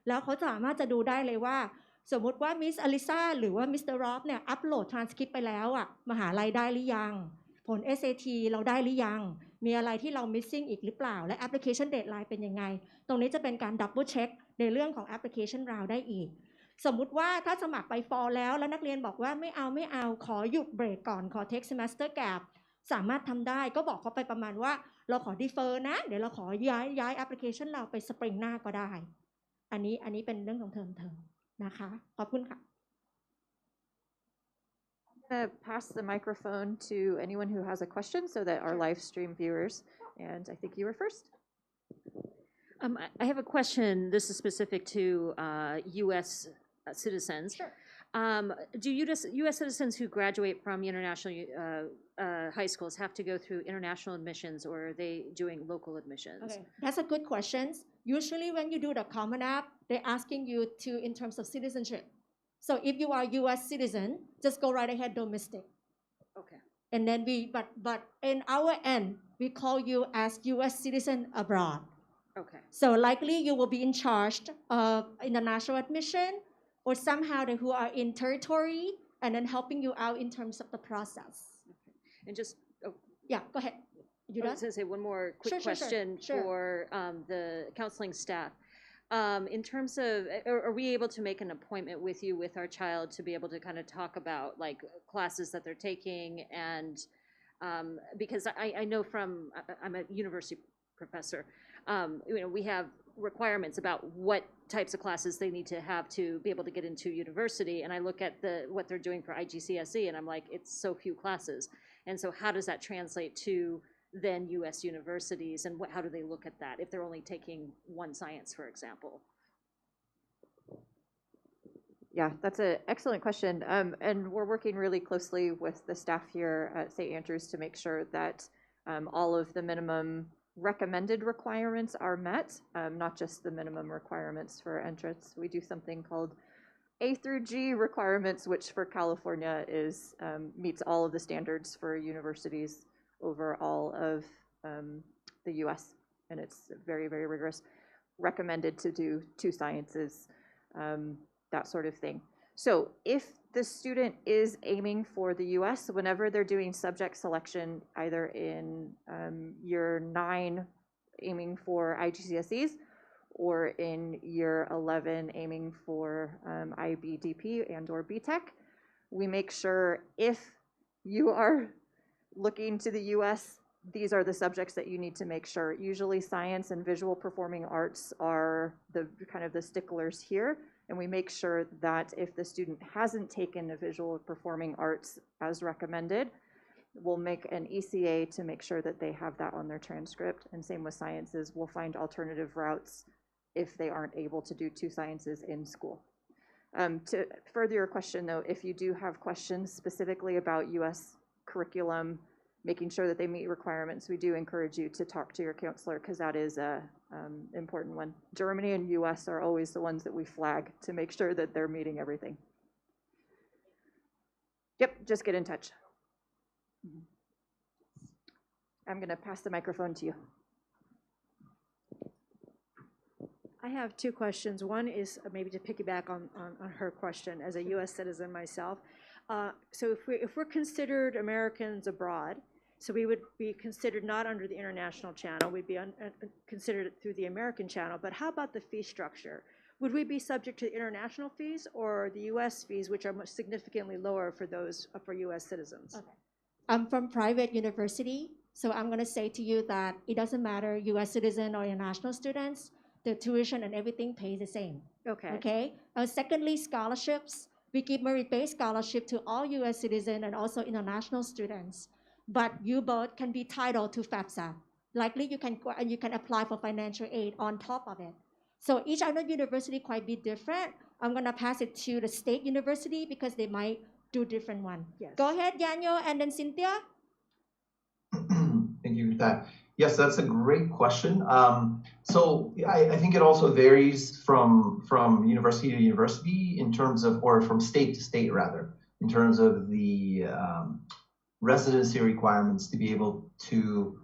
แล้วเขาสามารถจะดูได้เลยว่าสมมุติว่า Miss Alisa หรือว่า Mr. Rob เนี่ยอัปโหลด transcript ไปแล้วอ่ะมหาลัยได้หรือยังผล SAT เราได้หรือยังมีอะไรที่เรา missing อีกหรือเปล่าและ application deadline เป็นยังไงตรงนี้จะเป็นการ double check ในเรื่องของ application round ได้อีกสมมุติว่าถ้าสมัครไป fall แล้วนักเรียนบอกว่าไม่เอาขอหยุดเบรกก่อนขอ take semester gap สามารถทำได้ก็บอกเขาไปประมาณว่าเราขอ defer นะเดี๋ยวเราขอย้าย application เราไป spring หน้าก็ได้อันนี้เป็นเรื่องของเทอมนะคะขอบคุณค่ะ I'm going to pass the microphone to anyone who has a question so that our live stream viewers, and I think you were first. I have a question. This is specific to U.S. Citizens. Sure. Do U.S. citizens who graduate from international high schools have to go through international admissions, or are they doing local admissions? Okay, that's a good question. Usually when you do the Common App, they're asking you to in terms of citizenship. So if you are U.S. citizen, just go right ahead, domestic. Okay. And then but in our end, we call you as U.S. citizen abroad. Okay. So likely you will be in charge of international admission or somehow who are in territory and then helping you out in terms of the process. Okay. And just yeah, go ahead. You I done? was going to say one more quick question for the counseling staff. In terms of, are we able to make an appointment with you with our child to be able to kind of talk about like classes that they're taking and because I know I'm a university professor, we have requirements about what types of classes they need to have to be able to get into university. And I look at what they're doing for IGCSE, and I'm like, it's so few classes. And so how does that translate to then U.S. universities, and how do they look at that if they're only taking one science, for example? Yeah, that's an excellent question. And we're working really closely with the staff here at St. Andrews to make sure that all of the minimum recommended requirements are met, not just the minimum requirements for entrance. We do something called A through G requirements, which for California is meets all of the standards for universities over all of the US, and it's very, very rigorous. Recommended to do 2 sciences, that sort of thing. So if the student is aiming for the US, whenever they're doing subject selection, either in year 9 aiming for IGCSEs, or in year 11 aiming for IBDP and or BTech, we make sure if you are looking to the US, these are the subjects that you need to make sure. Usually science and visual performing arts are the kind of the sticklers here, and we make sure that if the student hasn't taken a visual performing arts as recommended, we'll make an ECA to make sure that they have that on their transcript. And same with sciences, we'll find alternative routes if they aren't able to do 2 sciences in school. To further your question though, if you do have questions specifically about US curriculum, making sure that they meet requirements, we do encourage you to talk to your counselor, because that is a important one. Germany and US are always the ones that we flag to make sure that they're meeting everything. Yep, just get in touch. I'm gonna pass the microphone to you. I have 2 questions. One is maybe to piggyback on her question as a U.S. citizen myself. So if we're considered Americans abroad, so we would be considered not under the international channel, we'd be considered through the American channel, but how about the fee structure? Would we be subject to international fees or the U.S. fees, which are much significantly lower for those for U.S. citizens? Okay. I'm from private university, so I'm gonna say to you that it doesn't matter U.S. citizen or international students, the tuition and everything pays the same. Okay. Okay. Secondly, scholarships. We give merit-based scholarship to all U.S. citizens and also international students. But you both can be entitled to FAFSA. Likely you can go and you can apply for financial aid on top of it. So each other university quite be different. I'm gonna pass it to the state university because they might do different one. Yes. Go ahead, Daniel, and then Cynthia. Thank you for that. Yes, that's a great question. So I think it also varies from university to university in terms of, or from state to state rather, in terms of the residency requirements to be able to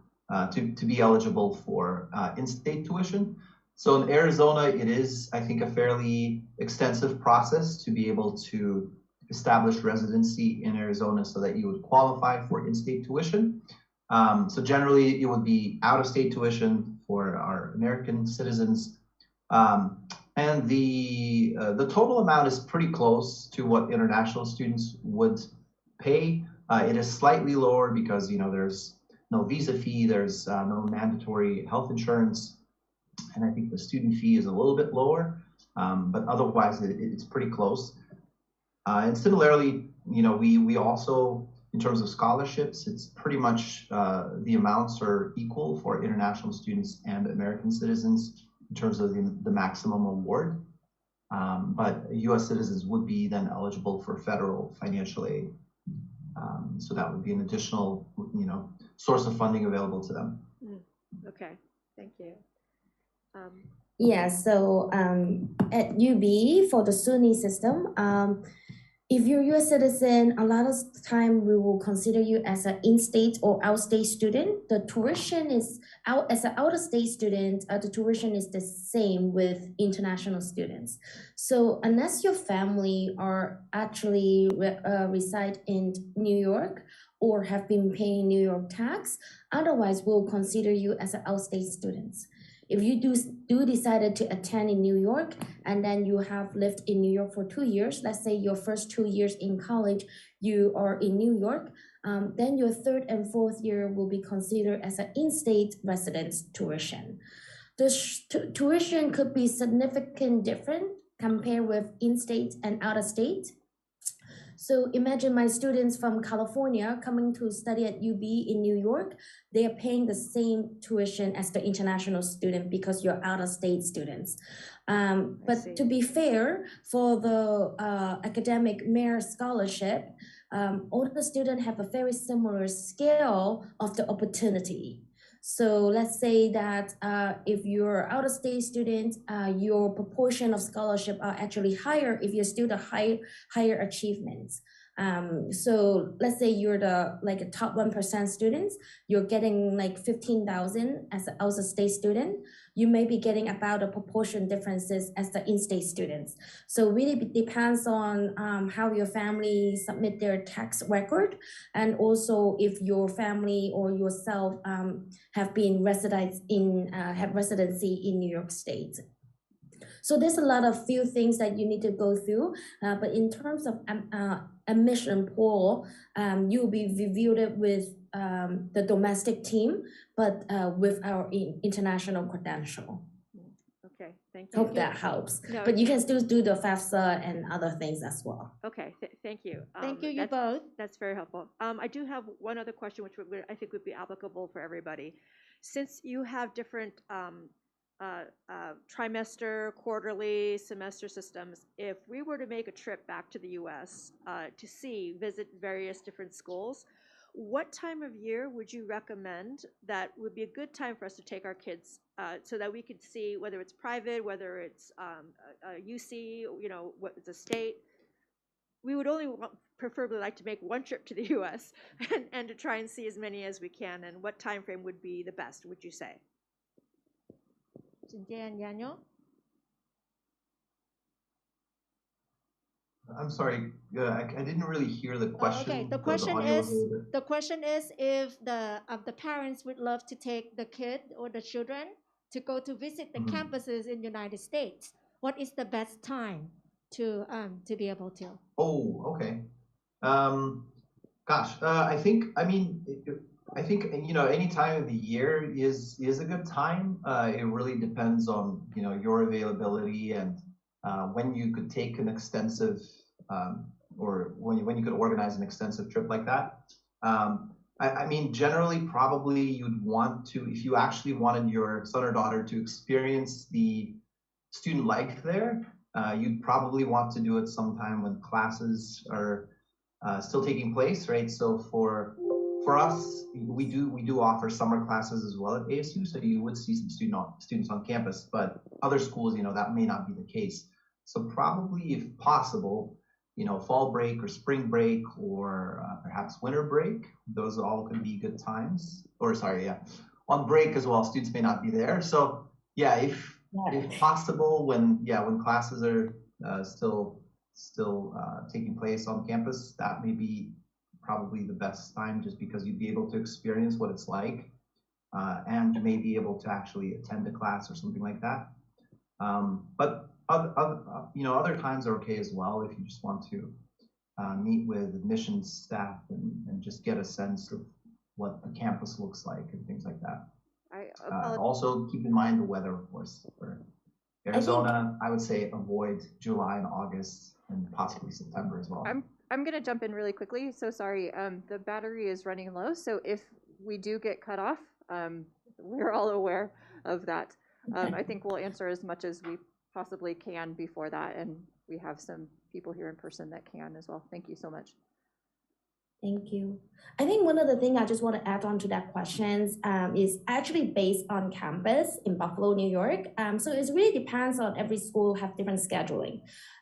be eligible for in-state tuition. So in Arizona, it is, I think, a fairly extensive process to be able to establish residency in Arizona so that you would qualify for in-state tuition. So generally, it would be out-of-state tuition for our American citizens, and the total amount is pretty close to what international students would pay. It is slightly lower because there's no visa fee, there's no mandatory health insurance, and I think the student fee is a little bit lower, but otherwise it's pretty close. And similarly, we also, in terms of scholarships, it's pretty much the amounts are equal for international students and American citizens in terms of the maximum award. But U.S. citizens would be then eligible for federal financial aid. So that would be an additional, source of funding available to them. Okay, thank you. Yeah, so at UB for the SUNY system, if you're a US citizen, a lot of the time we will consider you as an in-state or out-state student. The tuition is as an out-of-state student, the tuition is the same with international students. So unless your family are actually reside in New York or have been paying New York tax, otherwise we'll consider you as an out-state students. If you do decided to attend in New York and then you have lived in New York for 2 years, let's say your first 2 years in college, you are in New York, then your 3rd and 4th year will be considered as an in-state residence tuition. The tuition could be significantly different compared with in-state and out-of-state. So imagine my students from California coming to study at UB in New York. They are paying the same tuition as the international student because you're out-of-state students. But to be fair, for the academic merit scholarship, all the students have a very similar scale of the opportunity. So let's say that if you're out-of-state student, your proportion of scholarship are actually higher if you're still the higher achievements. So let's say you're the like a top 1% students, you're getting like 15,000 as an out-of-state student. You may be getting about a proportion differences as the in-state students. So really depends on how your family submit their tax record, and also if your family or yourself have been have residency in New York State. So there's a lot of few things that you need to go through, but in terms of admission pool, you'll be reviewed with the domestic team, but with our international credential. Okay, thank you. Hope that helps. No, but you can still do the FAFSA and other things as well. Okay, thank you. Thank you, you both. That's very helpful. I do have one other question, which I think would be applicable for everybody. Since you have different trimester, quarterly, semester systems, if we were to make a trip back to the U.S. To visit various different schools, what time of year would you recommend that would be a good time for us to take our kids so that we could see whether it's private, whether it's a UC, what it's a state? We would only preferably like to make one trip to the U.S. and to try and see as many as we can. And what time frame would be the best, would you say? Daniel? I'm sorry, I didn't really hear the question. Okay, the question is if the parents would love to take the kid or the children to go to visit the campuses in the United States, what is the best time to be able to? Oh, okay. Gosh, I think any time of the year is a good time. It really depends on your availability and when you could take an extensive or when you could organize an extensive trip like that. I mean, generally, probably you'd want to, if you actually wanted your son or daughter to experience the student life there, you'd probably want to do it sometime when classes are still taking place, right? So for us, we do offer summer classes as well at ASU, so you would see some students on campus, but other schools, that may not be the case. So probably, if possible, fall break or spring break or perhaps winter break, those all can be good times. Or sorry, yeah, on break as well, students may not be there. So yeah, if possible, when classes are still taking place on campus, that may be probably the best time, just because you'd be able to experience what it's like, and you may be able to actually attend a class or something like that. But other times are okay as well if you just want to meet with admissions staff and just get a sense of what the campus looks like and things like that. Also keep in mind the weather, of course. For Arizona, I would say avoid July and August and possibly September as well. I'm going to jump in really quickly. So sorry, the battery is running low. So if we do get cut off, we're all aware of that. I think we'll answer as much as we possibly can before that. And we have some people here in person that can as well. Thank you so much. Thank you. I think one of the things I just want to add on to that question is actually based on campus in Buffalo, New York. So it really depends on every school have different scheduling.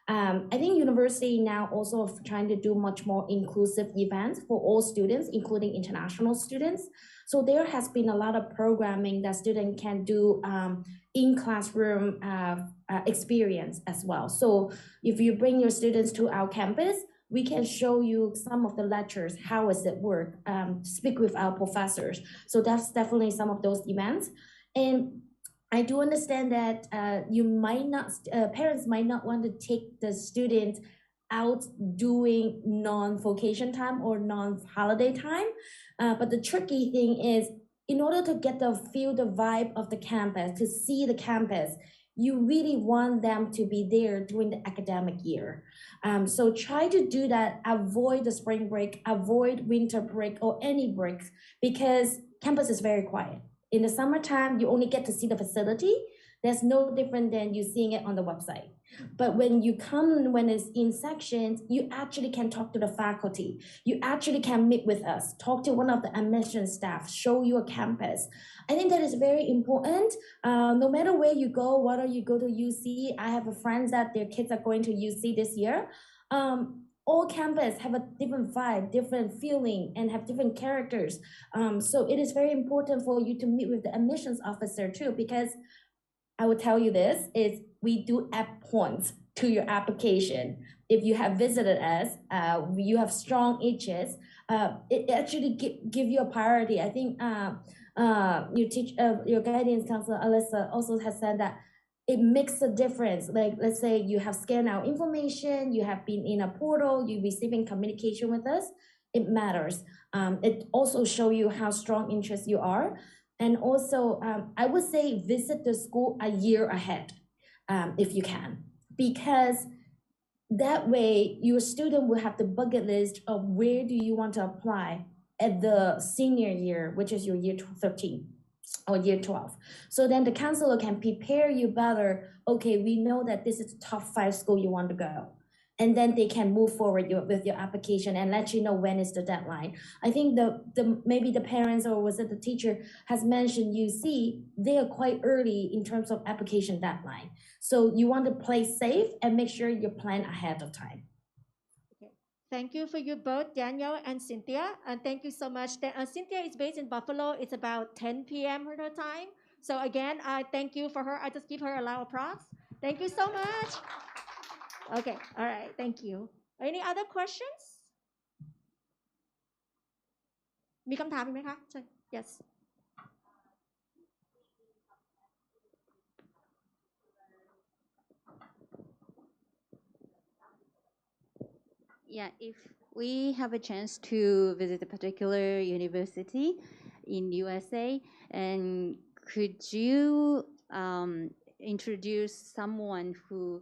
I think university now also trying to do much more inclusive events for all students, including international students. So there has been a lot of programming that students can do in classroom experience as well. So if you bring your students to our campus, we can show you some of the lectures, how does it work, speak with our professors. So that's definitely some of those events. And I do understand that parents might not want to take the student out doing non-vacation time or non-holiday time. But the tricky thing is in order to get the feel, the vibe of the campus, to see the campus, you really want them to be there during the academic year. So try to do that, avoid the spring break, avoid winter break or any breaks, because campus is very quiet. In the summertime, you only get to see the facility. There's no different than you seeing it on the website. But when you come, when it's in sections, you actually can talk to the faculty. You actually can meet with us, talk to one of the admission staff, show you a campus. I think that is very important. No matter where you go, whether you go to UC, I have friends that their kids are going to UC this year. All campus have a different vibe, different feeling, and have different characters. So it is very important for you to meet with the admissions officer too, because I will tell you this, is we do add points to your application. If you have visited us, you have strong H's, it actually give you a priority. I think your guidance counselor, Alyssa, also has said that it makes a difference. Like, let's say you have scanned our information, you have been in a portal, you're receiving communication with us, it matters. It also shows you how strong interest you are. And also, I would say visit the school a year ahead, if you can, because that way your student will have the bucket list of where do you want to apply at the senior year, which is your year 13 or year 12. So then the counselor can prepare you better. Okay, we know that this is the top 5 school you want to go. And then they can move forward with your application and let you know when is the deadline. I think maybe the parents or was it the teacher has mentioned UC, they are quite early in terms of application deadline. So you want to play safe and make sure you plan ahead of time. Okay. Thank you for you both, Daniel and Cynthia. And thank you so much. Cynthia is based in Buffalo. It's about 10 p.m. her time. So again, I thank you for her. I just give her a loud applause. Thank you so much. Okay, all right, thank you. Any other questions? มีคำถามอีกไหมคะ Yes. Yeah, if we have a chance to visit a particular university in USA, and could you introduce someone who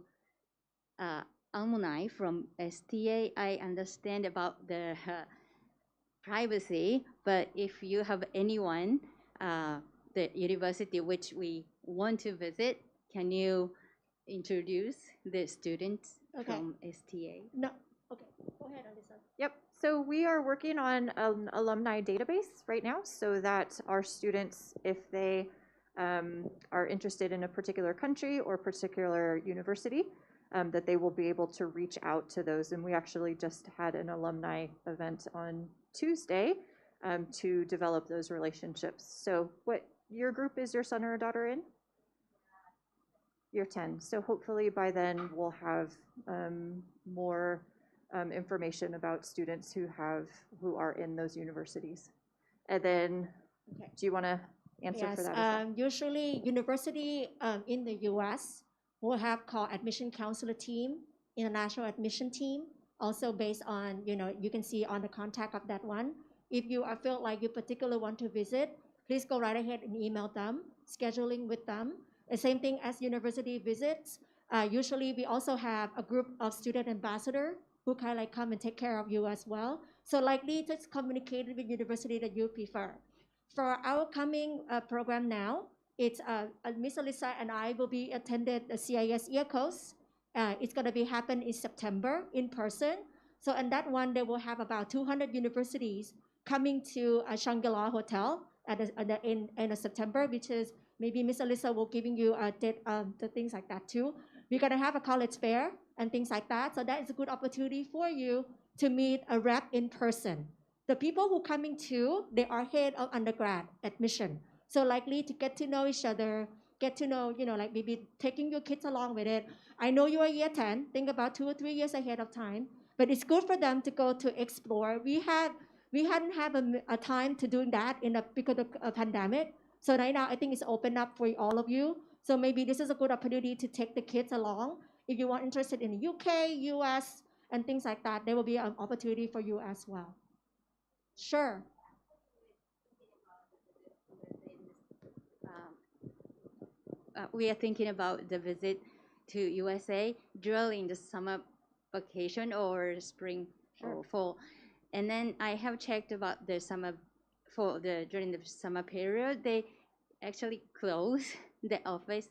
alumni from STA? I understand about the privacy, but if you have anyone, the university which we want to visit, can you introduce the students from STA? No. Okay, go ahead, Alyssa. Yep. So we are working on an alumni database right now so that our students, if they are interested in a particular country or particular university, that they will be able to reach out to those. And we actually just had an alumni event on Tuesday to develop those relationships. So what your group is your son or a daughter in? Year 10. So hopefully by then we'll have more information about students who are in those universities. And then, do you want to answer for that as well? Usually university in the US will have called admission counselor team, international admission team, also based on, you can see on the contact of that one. If you feel like you particularly want to visit, please go right ahead and email them, scheduling with them. The same thing as university visits. Usually we also have a group of student ambassador who kind of like come and take care of you as well. So likely just communicate with university that you prefer. For our coming program now, it's Miss Alyssa and I will be attended the CIS EARCOS. It's going to be happen in September in person. So in that one, they will have about 200 universities coming to Shangri-La Hotel at the end of September, which is maybe Miss Alyssa will giving you the things like that too. We're going to have a college fair and things like that. So that is a good opportunity for you to meet a rep in person. The people who coming to, they are head of undergrad admission. So likely to get to know each other, get to know, like maybe taking your kids along with it. I know you are year 10, think about 2 or 3 years ahead of time, but it's good for them to go to explore. We hadn't have a time to doing that because of a pandemic. So right now, I think it's open up for all of you. So maybe this is a good opportunity to take the kids along. If you are interested in the UK, US, and things like that, there will be an opportunity for you as well. Sure. we are thinking about the visit to USA during the summer vacation or spring or fall. And then I have checked about the summer during the summer period, they actually close the office,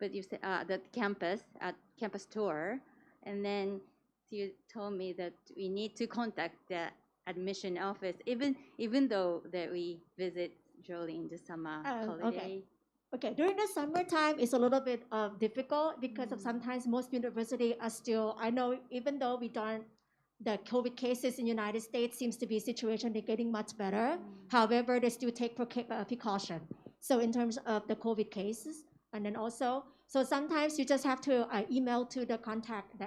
but you said the campus tour, and then you told me that we need to contact the admission office, even though that we visit during the summer holiday. Okay, during the summertime, it's a little bit difficult because of sometimes most universities are still, I know even though we don't, the COVID cases in the United States seems to be a situation they're getting much better. However, they still take precaution. So in terms of the COVID cases, and then also, so sometimes you just have to email to the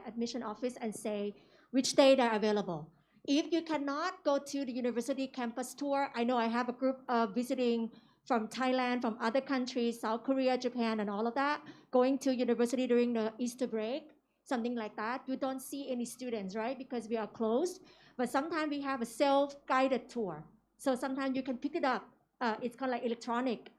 admission office and say which day they're available. If you cannot go to the university campus tour, I know I have a group visiting from Thailand, from other countries, South Korea, Japan, and all of that, going to university during the Easter break, something like that. You don't see any students, right? Because we are closed. But sometimes we have a self-guided tour. So sometimes you can pick it up. It's called like electronic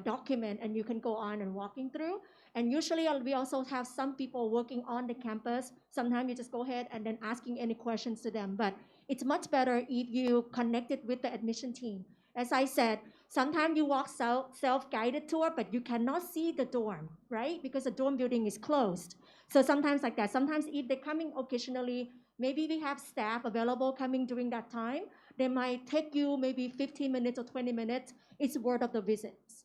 document, and you can go on and walking through. And usually we also have some people working on the campus. Sometimes you just go ahead and then asking any questions to them. But it's much better if you connect it with the admission team. As I said, sometimes you walk self-guided tour, but you cannot see the dorm, right? Because the dorm building is closed. So sometimes like that. Sometimes if they're coming occasionally, maybe we have staff available coming during that time. They might take you maybe 15 minutes or 20 minutes. It's worth of the visits.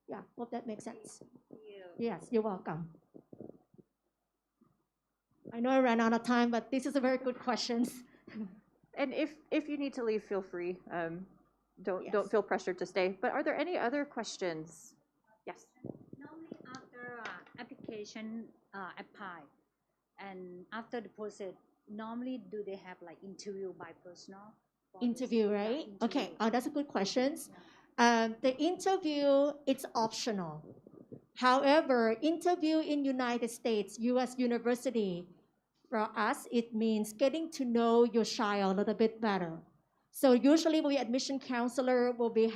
Yeah, hope that makes sense. Yes, you're welcome. I know I ran out of time, but this is a very good question. And if you need to leave, feel free. Don't feel pressured to stay. But are there any other questions? Yes. Normally after application apply, and after the process, normally do they have like interview by personal? Interview, right? Interview. Okay, that's a good question. The interview, it's optional. However, interview in United States, U.S. university, for us, it means getting to know your child a little bit better. So usually the admission counselor will be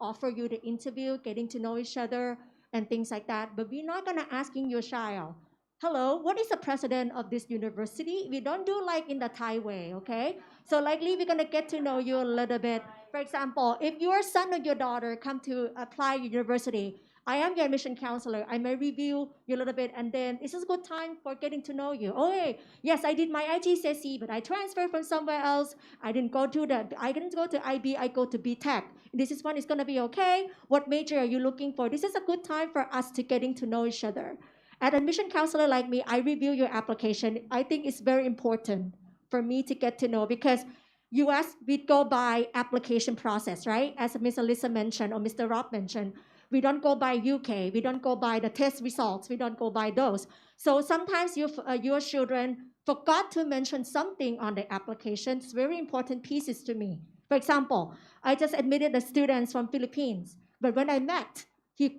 offer you the interview, getting to know each other and things like that. But we're not gonna asking your child, hello, what is the president of this university? We don't do like in the Thai way, okay? So likely we're gonna get to know you a little bit. For example, if your son or your daughter come to apply university, I am your admission counselor. I may review you a little bit, and then this is a good time for getting to know you. Oh, hey, yes, I did my IGCSE, but I transferred from somewhere else. I didn't go to IB, I go to BTech. This is one is gonna be okay. What major are you looking for? This is a good time for us to getting to know each other. As an admission counselor like me, I review your application. I think it's very important for me to get to know because US, we go by application process, right? As Ms. Alyssa mentioned or Mr. Rob mentioned, we don't go by UK. We don't go by the test results. We don't go by those. So sometimes your children forgot to mention something on the application. It's very important pieces to me. For example, I just admitted the students from Philippines, but when I met, he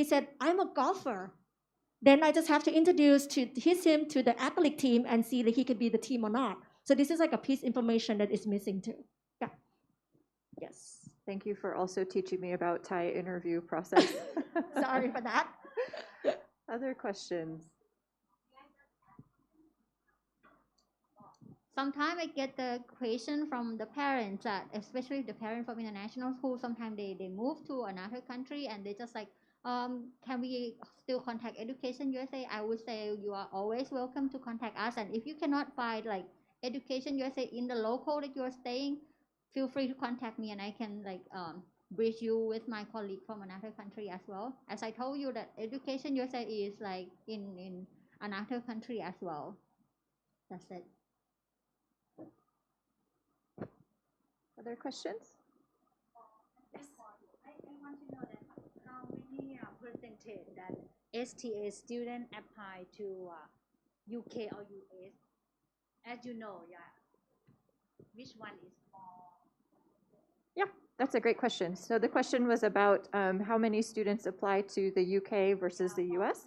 said, I'm a golfer. Then I just have to introduce him to the athlete team and see that he could be the team or not. So this is like a piece of information that is missing too. Yeah. Yes. Thank you for also teaching me about Thai interview process. Sorry for that. Other questions? Sometimes I get the question from the parents that, especially the parents from international school, sometimes they move to another country and they just like, can we still contact Education USA? I would say you are always welcome to contact us. And if you cannot find like Education USA in the local that you're staying, feel free to contact me and I can like bridge you with my colleague from another country as well. As I told you that Education USA is like in another country as well. That's it. Other questions? Yes. I want to know that how many percentage that STA student apply to UK or US? As you know, yeah. Which one is more? Yeah, that's a great question. So the question was about how many students apply to the UK versus the US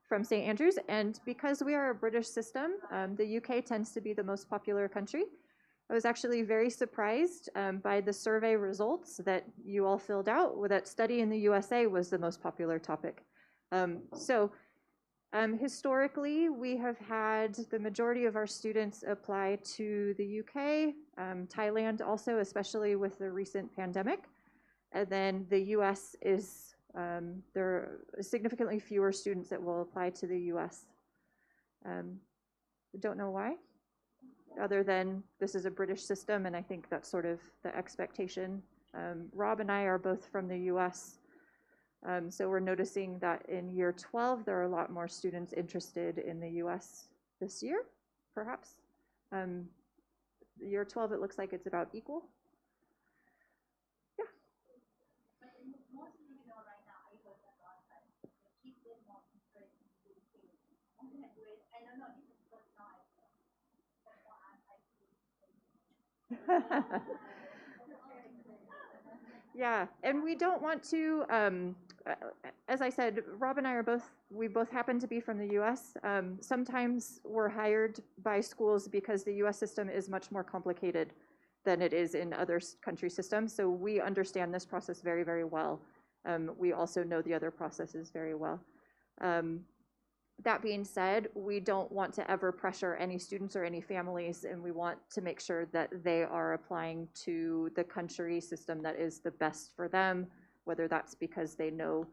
from St. Andrews. And because we are a British system, the UK tends to be the most popular country. I was actually very surprised by the survey results that you all filled out, that study in the USA was the most popular topic. Historically, we have had the majority of our students apply to the UK, Thailand also, especially with the recent pandemic. And then the US is, there are significantly fewer students that will apply to the US. I don't know why, other than this is a British system, and I think that's sort of the expectation. Rob and I are both from the US, so we're noticing that in year 12, there are a lot more students interested in the US this year, perhaps. Year 12, it looks like it's about equal. Yeah. Yeah, and we don't want to, as I said, Rob and I are we both happen to be from the US. Sometimes we're hired by schools because the US system is much more complicated than it is in other country systems. So we understand this process very, very well. We also know the other processes very well. That being said, we don't want to ever pressure any students or any families, and we want to make sure that they are applying to the country system that is the best for them, whether that's because they know,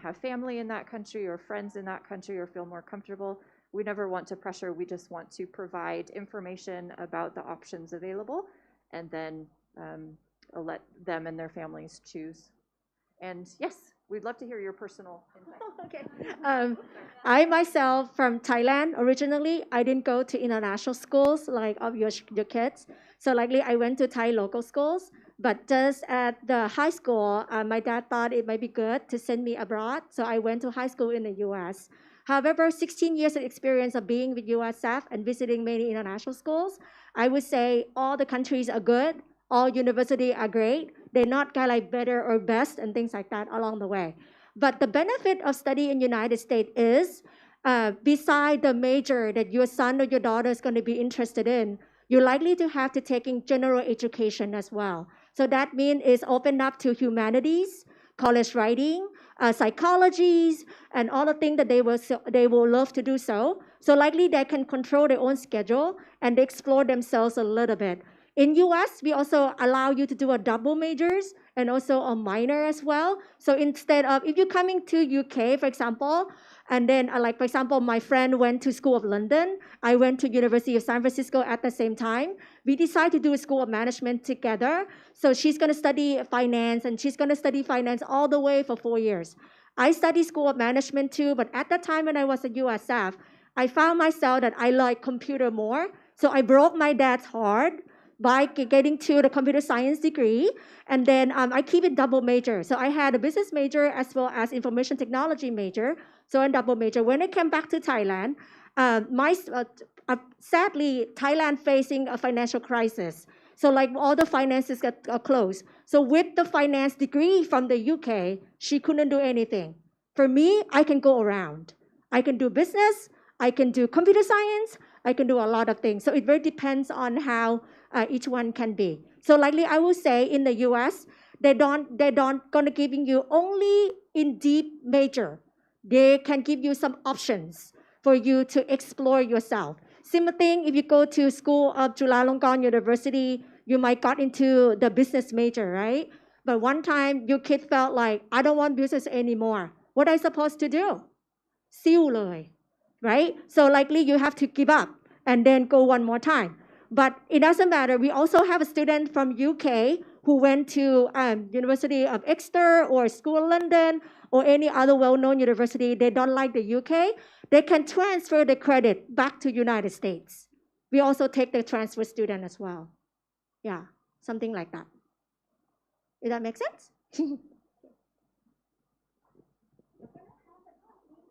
have family in that country or friends in that country or feel more comfortable. We never want to pressure, we just want to provide information about the options available, and then let them and their families choose. And yes, we'd love to hear your personal insight. Okay. I myself from Thailand originally. I didn't go to international schools like of your kids. So likely I went to Thai local schools. But just at the high school, my dad thought it might be good to send me abroad. So I went to high school in the US. However, 16 years of experience of being with USF and visiting many international schools, I would say all the countries are good. All universities are great. They're not kind of like better or best and things like that along the way. But the benefit of studying in the United States is, beside the major that your son or your daughter is going to be interested in, you're likely to have to taking general education as well. So that means it's opened up to humanities, college writing, psychologies, and all the things that they will love to do so. So likely they can control their own schedule and they explore themselves a little bit. In US, we also allow you to do a double majors and also a minor as well. So instead of, if you're coming to UK, for example, and then like, for example, my friend went to School of London. I went to University of San Francisco at the same time. We decided to do a School of Management together. So she's going to study finance, and she's going to study finance all the way for 4 years. I studied School of Management too, but at the time when I was at USF, I found myself that I like computer more. So I broke my dad's heart by getting to the computer science degree, and then I keep it double major. So I had a business major as well as information technology major, so a double major. When I came back to Thailand, sadly, Thailand facing a financial crisis. So like all the finances got closed. So with the finance degree from the UK, she couldn't do anything. For me, I can go around. I can do business, I can do computer science, I can do a lot of things. So it very depends on how each one can be. So likely I would say in the US, they don't gonna giving you only in deep major. They can give you some options for you to explore yourself. Similar thing, if you go to School of Chulalongkorn University, you might got into the business major, right? But one time your kid felt like, I don't want business anymore. What are I supposed to do? ซิ่วเลย right? So likely you have to give up and then go one more time. But it doesn't matter. We also have a student from UK who went to University of Exeter or School of London or any other well-known university. They don't like the UK. They can transfer the credit back to United States. We also take the transfer student as well. Yeah, something like that. Does that make sense?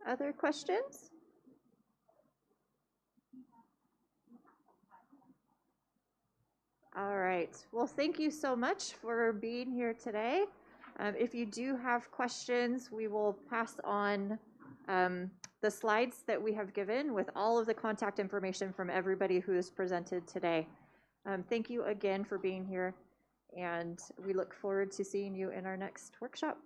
Other questions? All right. Well, thank you so much for being here today. If you do have questions, we will pass on the slides that we have given with all of the contact information from everybody who has presented today. Thank you again for being here, and we look forward to seeing you in our next workshop.